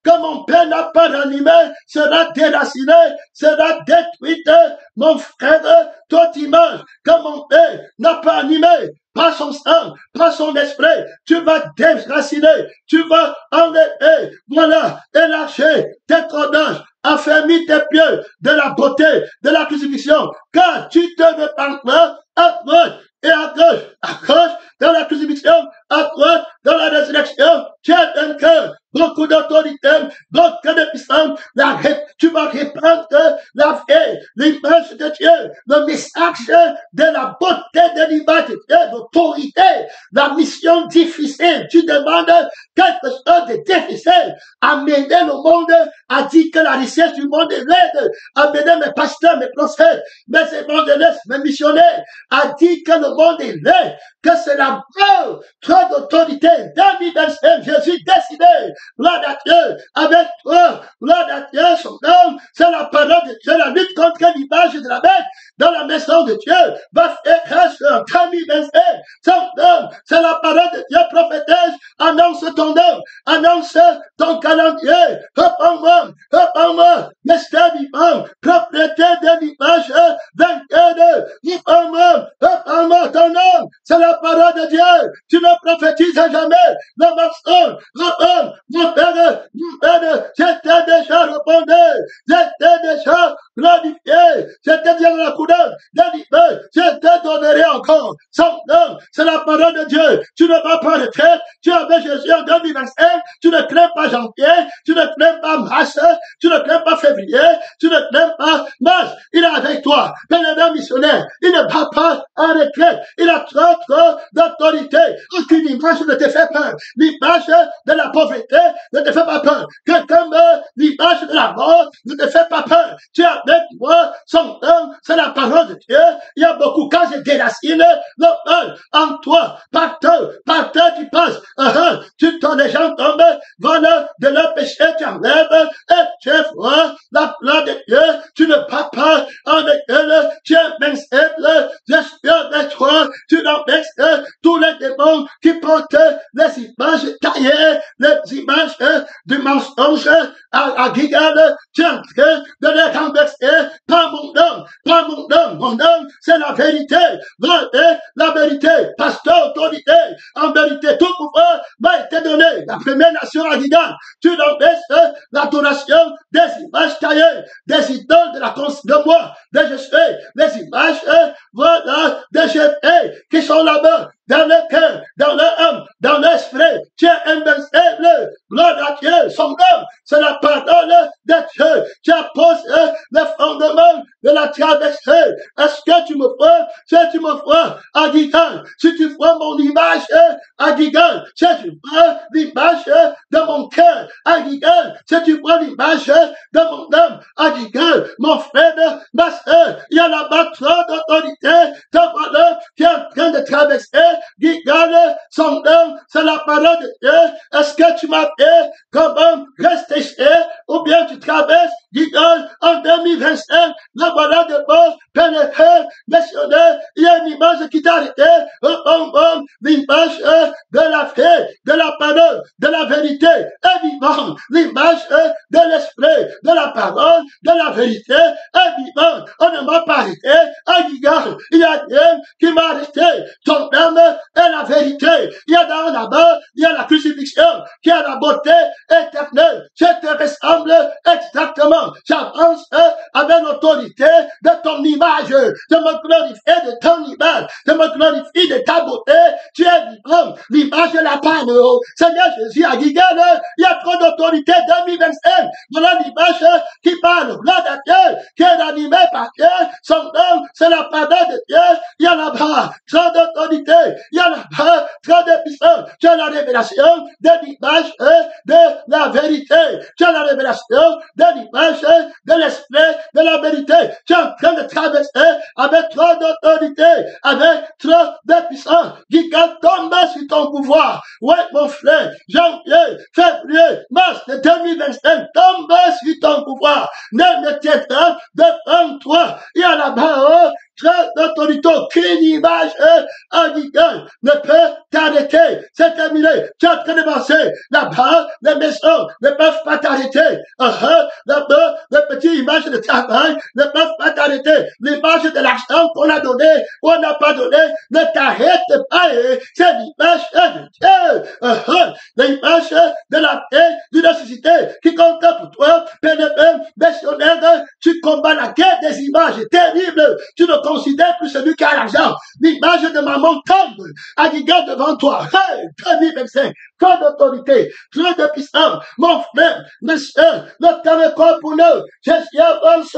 que mon père n'a pas animées sera déracinée, sera détruite. Mon frère, toute image que mon père n'a pas animée, par son sang, par son esprit, tu vas déraciner, tu vas enlever, voilà, élargir tes trondages, affermir tes pieds de la beauté, de la crucifixion, car tu te repentes à droite et à gauche, dans la crucifixion, à droite, dans la résurrection, tu as un cœur, beaucoup d'autorité, beaucoup de puissance, tu vas répandre la vie, l'image de Dieu, le message de la beauté de l'image de Dieu, l'autorité, la mission difficile. Tu demandes quelque chose de difficile. Amener le monde à dire que la richesse du monde est laide. Amener mes pasteurs, mes prophètes, mes évangélistes, mes missionnaires à dire que le monde est laid, que c'est la mort, trop d'autorité. 2025, je suis décidé. Gloire à Dieu, avec toi, gloire à Dieu, son nom, c'est la parole de Dieu, la lutte contre l'image de la bête dans la maison de Dieu, va faire en 2025, son nom, c'est la parole de Dieu prophétesse, annonce ton nom, annonce ton calendrier, réponds-moi, mystère vivant, propriété de l'image, vainqueur, réponds-moi ton nom, c'est la parole de Dieu, tu ne prophétises jamais, le mensonge, mon père, j'étais déjà répondu, j'étais déjà glorifié, j'étais déjà dans la couronne de l'hiver, je te donnerai encore son nom, c'est la parole de Dieu, tu ne vas pas retraite, tu avais Jésus en 2025, tu ne crains pas janvier, tu ne crains pas mars, tu ne crains pas février, tu ne crains pas mars, il est avec toi, bien-aimé missionnaire, il ne va pas en retraite, il a trop d'autorité, aucune image ne te fait peur, l'image de la pauvreté ne te fait pas peur, que comme l'image de la mort ne te fait pas peur, tu es avec moi, son nom, c'est la parole de Dieu, il y a beaucoup, quand je déracine le mal en toi, partout tu passes, les gens tombent, voilà, de leur péché, tu enlèves, et tu vois la gloire de Dieu, tu ne vas pas en école, tu es invincible, je suis avec toi, tu n'empêches tous les démons qui portent les images taillées, les images du mensonge à Gigale, tu es en train de les renverser par mon nom, c'est la vérité, la vérité, pasteur, autorité, en vérité, tout pouvoir m'a été donné, la première nation à Gigale, tu n'empêches l'adoration des images taillées, des idoles de moi, de je suis, les images, voilà, des jetés qui sont là-bas, dans le cœur, dans l'âme, dans l'esprit, tu es invincible, gloire à Dieu, son nom, c'est la parole de Dieu, tu apposes le fondement de la traversée, est-ce que tu me vois, si tu me vois, Agigal, si tu prends l'image de mon cœur, Agigal, si tu prends l'image de mon âme, Agigal, mon frère, ma soeur, il y a là-bas trop d'autorité, ton bonheur qui est en train de traverser, Gigal, son âme, c'est la parole de Dieu. Est-ce que tu m'as fait comment rester cher, ou bien tu traverses, Gigal, en 2025, le bonheur de bon, pénétré, missionnaire, il y a une image qui t'a arrêté, l'image de la fée, de la parole, de la vérité, est vivante, l'image de l'esprit, de la parole, de la vérité, est vivante. On ne m'a pas arrêté, il y a Dieu qui m'a arrêté, ton âme est la vérité, il y a dans là-bas, il y a la crucifixion, qui a la beauté éternelle, je te ressemble exactement, j'avance avec l'autorité de ton image, je me glorifie de ton image, je me glorifie de ta beauté, tu es vivant, l'image de la panne, Seigneur Jésus, à Guigane, il y a trop d'autorité 2025, voilà l'image qui parle, là de Dieu, qui est animé par Dieu, son nom, c'est la parole de Dieu, il y a là-bas trop d'autorité, il y a là-bas trop de puissance, tu as la révélation de l'image de la vérité, tu as la révélation de l'image de l'esprit de la vérité, tu es en train de traverser avec trop d'autorité, avec trop de puissance, qui tombe sur ton pouvoir. Ouais, mon frère, janvier, février, mars de 2025, tombe sur ton pouvoir. Ne tiens pas devant toi. Il y a là-bas, très d'autorité, aucune image indigène ne peut t'arrêter. C'est terminé. Tu es en train de penser. Là-bas, les maisons ne peuvent pas t'arrêter. Là-bas, les petites images de travail ne peuvent pas t'arrêter. L'image de l'argent qu'on a donné ou on n'a pas donné ne t'arrête pas. C'est l'image de Dieu. L'image de la paix, d'une nécessité qui compte pour toi. Pénétré, missionnaire, tu combats la guerre des images terribles. Tu ne considères plus celui qui a l'argent. L'image de maman tombe à l'égard devant toi. Hey, 2025, trop d'autorité, trop de puissance. Mon frère, mes soeurs, notre temps pour nous. Jésus avance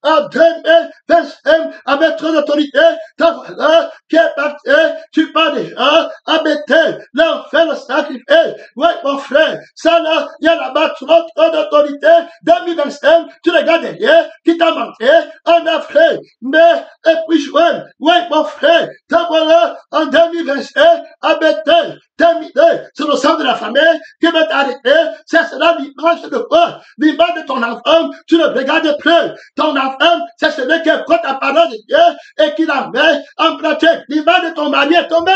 en 2025 avec trop d'autorité. Ta voilà qui est parti. Tu pars déjà à Bethel, l'enfer, le sacrifice. Ouais, mon frère, ça là, il y a là-bas trop d'autorité. 2025, tu regardes derrière, qui t'a manqué en Afrique. Mais, et puis joindre, ouais, mon frère, ta voilà en 2025 à Bethel. Terminé, c'est le sang de la famille qui va t'arrêter. Ça sera l'image de quoi? L'image de ton enfant, tu ne regardes plus. Ton enfant, c'est celui qui écoute la parole de Dieu et qui la met en pratique. L'image de ton mari est tombée.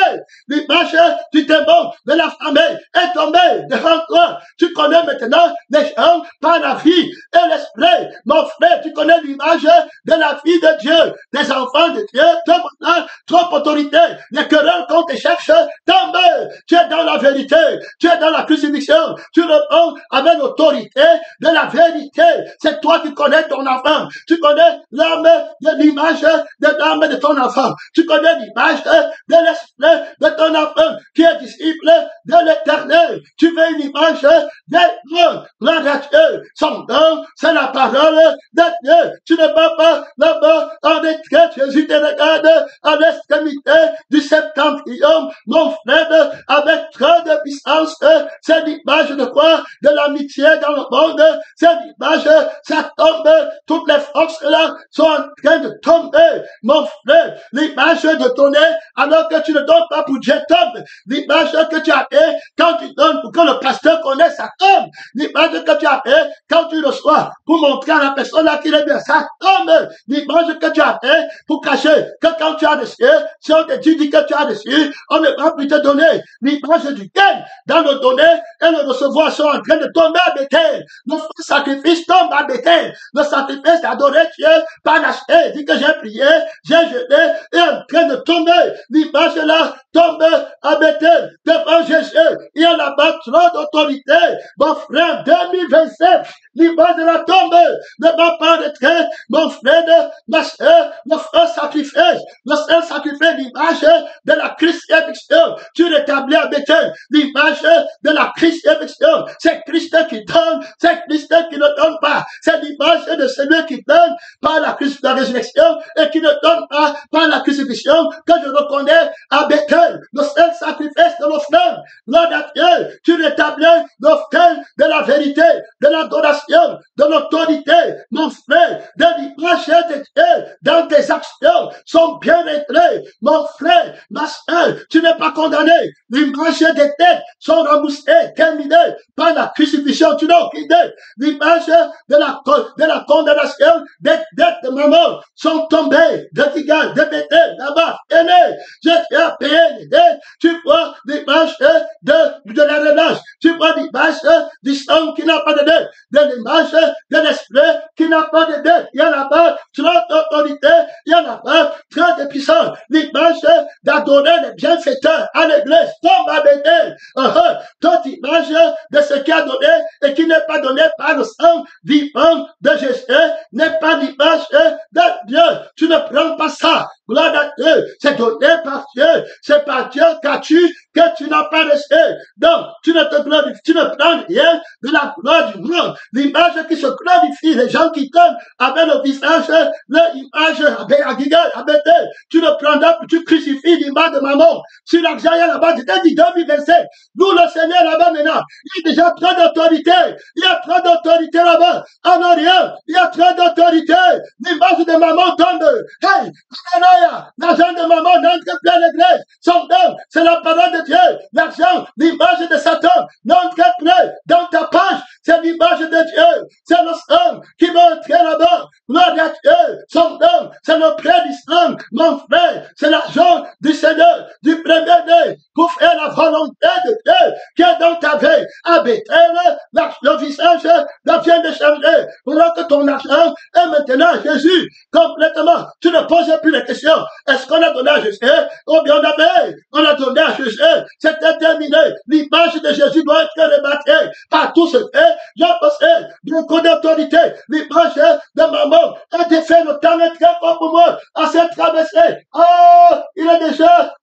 L'image du démon de la famille est tombée devant toi. Tu connais maintenant les gens par la vie et l'esprit. Mon frère, tu connais l'image de la vie de Dieu, des enfants de Dieu. Trop autorité. Les querelles qu'on te cherche, tombe. Tu es dans la vérité, tu es dans la crucifixion, tu réponds avec l'autorité de la vérité. C'est toi qui connais ton enfant, tu connais l'âme de l'image de l'âme de ton enfant, tu connais l'image de l'esprit de ton enfant qui est disciple de l'éternel. Tu veux une image de Dieu, son nom, c'est la parole de Dieu. Tu ne peux pas là-bas en décret, Jésus te regarde à l'extrémité du septentrion, mon frère, avec trop de puissance, c'est l'image de quoi? De l'amitié dans le monde, c'est l'image, ça tombe, toutes les forces là sont en train de tomber, mon frère, l'image de donner alors que tu ne donnes pas pour Dieu tombe, l'image que tu as fait quand tu donnes pour que le pasteur connaisse, ça tombe, l'image que tu as fait quand tu reçois pour montrer à la personne là qu'il est bien, ça tombe, l'image que tu as fait pour cacher que quand tu as reçu, si on te dit que tu as reçu, on ne va plus te donner. L'image du gain dans le donner et le recevoir sont en train de tomber à Bethel. Le sacrifice tombe à Bethel. Le sacrifice d'adorer Dieu par l'acheter. Dit que j'ai prié, j'ai jeté et en train de tomber. L'image là tombe à Bethel devant Jésus. Il y a là-bas trop d'autorité. Mon frère, 2027, l'image de la tombe ne va pas rentrer, mon frère, ma soeur, le frère sacrifice, le seul sacrifice, l'image de la crucifixion. Tu rétablis à Bethel l'image de la crucifixion. C'est Christ qui donne, c'est Christ qui ne donne pas. C'est l'image de celui qui donne par la résurrection et qui ne donne pas par la crucifixion que je reconnais à Bethel. Le seul sacrifice de l'offrande. Gloire à Dieu, tu rétablis l'offrande de la vérité, de l'adoration, de l'autorité, mon frère, de l'image de Dieu dans tes actions sont bien réglées. Mon frère, ma soeur, tu n'es pas condamné. L'image des têtes sont remboursées, terminées par la crucifixion. Tu n'as aucune idée. L'image de la condamnation des dettes de maman sont tombées, de Gigal, de Bethel, là-bas, aîné. Je t'ai payé les dettes. Tu vois l'image de la relâche. Tu vois l'image du sang qui n'a pas de dette, de l'image de l'esprit qui n'a pas de dette. Il y a là-bas trop d'autorité, il y a là-bas trop de puissance. L'image d'adorer les bienfaiteurs à l'église, tombe à Bethel. Toute image de ce qui a donné et qui n'est pas donné par le sang vivant de Jésus n'est pas l'image de Dieu. Tu ne prends pas ça. Gloire à Dieu. C'est donné par Dieu. C'est par Dieu que tu n'as pas reçu. Donc, tu ne prends rien de la gloire du monde. L'image qui se glorifie, les gens qui donnent avec le visage, l'image à Gigal, à Bethel. Tu ne prendras plus, tu crucifies l'image de maman. Sur l'argent, il y a là-bas, je t'ai dit 2027. Nous, le Seigneur là-bas maintenant, il y a déjà trop d'autorité. Il y a trop d'autorité là-bas. En Orient, il y a trop d'autorité. L'image de maman tombe. Hey, alléluia. L'argent de maman n'entre plus à l'église. Son don, c'est la parole de Dieu. L'argent, l'image de Satan, n'entre plus dans ta page. C'est l'image de Dieu. C'est le sang qui va entrer là-bas. Gloire à Dieu. Son don, c'est le prêt du sang. Mon frère, c'est l'argent du Seigneur, du premier-né, pour faire la volonté de Dieu qui est dans ta vie. À Bethel, le visage vient de changer. Voilà que ton argent est maintenant Jésus. Complètement. Tu ne poses plus la question. Est-ce qu'on a donné à Jésus? Ou bien on a donné à Jésus. C'était terminé. L'image de Jésus doit être rebattue par tout ce que je possède. Beaucoup d'autorité. L'image de maman a été fait le temps est très fort pour moi à cette traversée. Il est déjà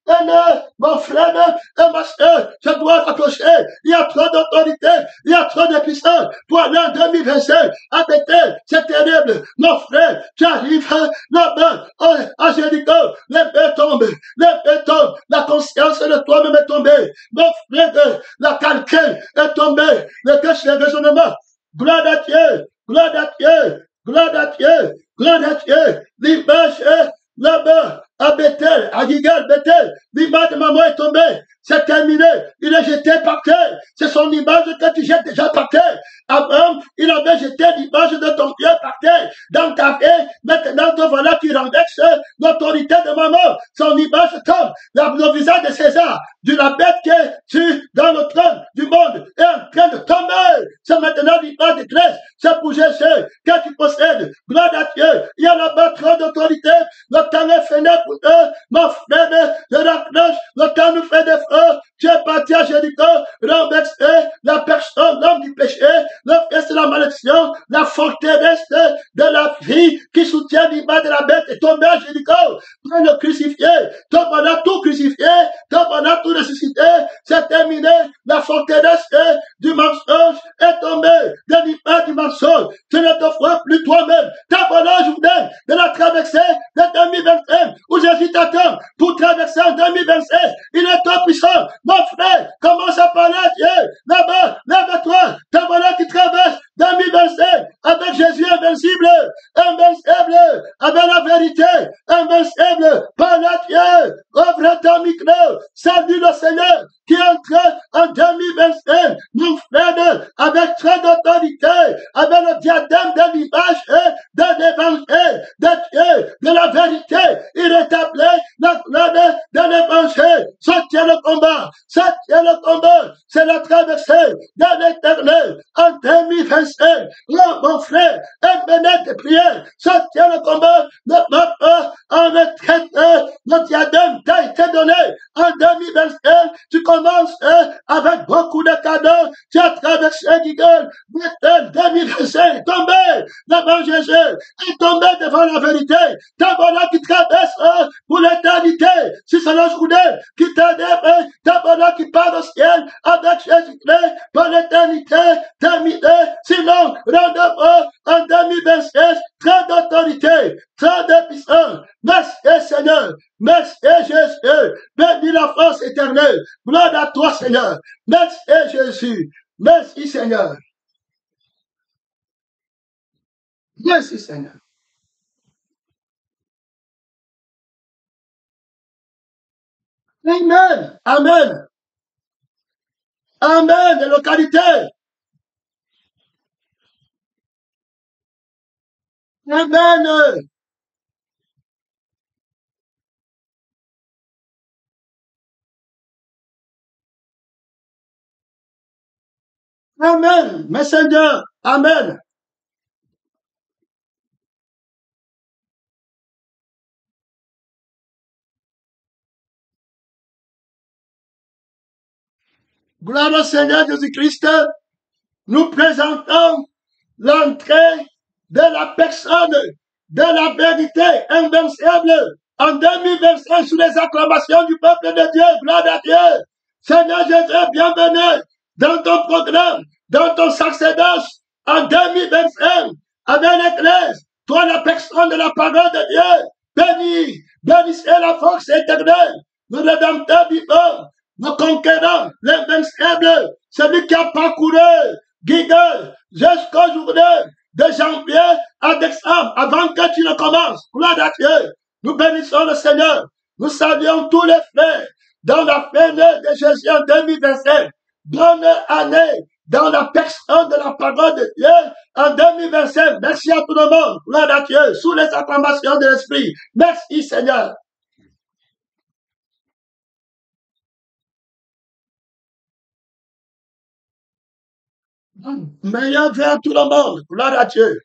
mon frère et ma soeur. Je dois accrocher. Il y a trop d'autorité. Il y a trop de puissance pour aller en 2025 à Bethel. C'est terrible. Mon frère, tu arrives là-bas à Jéricho. L'épée tombe. L'épée tombe. La conscience de toi-même est tombée. Mon frère, la calcaire est tombée. Le cache les raisonnements. Gloire à Dieu. Gloire à Dieu. Gloire à Dieu. Gloire à Dieu. L'image est là-bas à Bethel, à Gigal, Bethel. L'image de maman est tombée. C'est terminé. Il est jeté par terre. C'est son image que tu jettes déjà par terre. Avant, il avait jeté l'image de ton Dieu par terre. Dans ta vie, maintenant, te voilà qui renverse l'autorité de maman. Son image tombe. Le visage de César, de la bête qui est dans le trône du monde, est en train de tomber. C'est maintenant l'image de Christ. C'est pour Jésus que tu possèdes. Gloire à Dieu. Il y a là-bas trop d'autorité. Le temps est fini pour eux. Mon frère, je raccroche. Le temps nous fait des frères. Tu es parti à Jéricho, renversé la personne, l'homme du péché, le fils de la malédiction, la forteresse de la vie qui soutient l'image de la bête est tombée à Jéricho. Prends le crucifié, toi on a tout crucifié, toi on a tout ressuscité, c'est terminé. La forteresse du mensonge est tombée de l'image du mensonge. Tu ne te feras plus toi-même. T'as bon Jourdain de la traversée de 2025 où Jésus t'attend pour traverser en 2026. Il est tout puissant. Mon frère, commence à parler à Dieu. Là-bas, lève-toi. T'as voilà qui traverse 2025 avec Jésus invincible, invincible, avec la vérité, invincible. Parle à Dieu. Ouvre ton micro. Salue le Seigneur qui entre en 2025. Mon frère, avec très d'autorité, avec le diadème de l'image de l'évangile de Dieu, de la vérité. Il rétablit la gloire de l'évangile. Ça tient le combat. Ça tient le combat. C'est la traversée de l'éternel en 2025. Là, mon frère, venez de prier. Ça tient le combat. Ne va pas en retraite. Notre diadème t'a été donné en 2021. Tu commences avec beaucoup de cadeaux. Tu as traversé Google. Maintenant, 2025, tombé devant Jésus et tombé devant la vérité. Ta bonheur qui traverse pour l'éternité. Si c'est le journée qui t'aide, ta bonheur qui part au ciel avec Jésus-Christ pour l'éternité terminée. Sinon, rendez-vous en 2026, très d'autorité, très de puissance. Merci Seigneur. Merci Jésus. Bénis la force éternelle. Gloire à toi Seigneur. Merci Jésus. Merci Seigneur. Merci Seigneur. Amen. Amen. Amen. De localité. Amen. Amen. Messenger. Amen. Gloire au Seigneur Jésus-Christ. Nous présentons l'entrée de la personne de la vérité invincible en 2025 sous les acclamations du peuple de Dieu. Gloire à Dieu. Seigneur Jésus, bienvenue dans ton programme, dans ton sacerdoce en 2025 avec l'Église. Toi, la personne de la parole de Dieu, bénis, bénissez la force éternelle, le Rédempteur vivant, le conquérant, l'invincible, celui qui a parcouru Guiguel jusqu'au jour de janvier à décembre, avant que tu ne commences. Gloire à Dieu. Nous bénissons le Seigneur. Nous saluons tous les frères dans la fin de Jésus en 2025. Bonne année dans la personne de la parole de Dieu en 2025. Merci à tout le monde. Gloire à Dieu. Sous les acclamations de l'Esprit. Merci Seigneur. Meilleur vers tout le monde. Gloire à Dieu.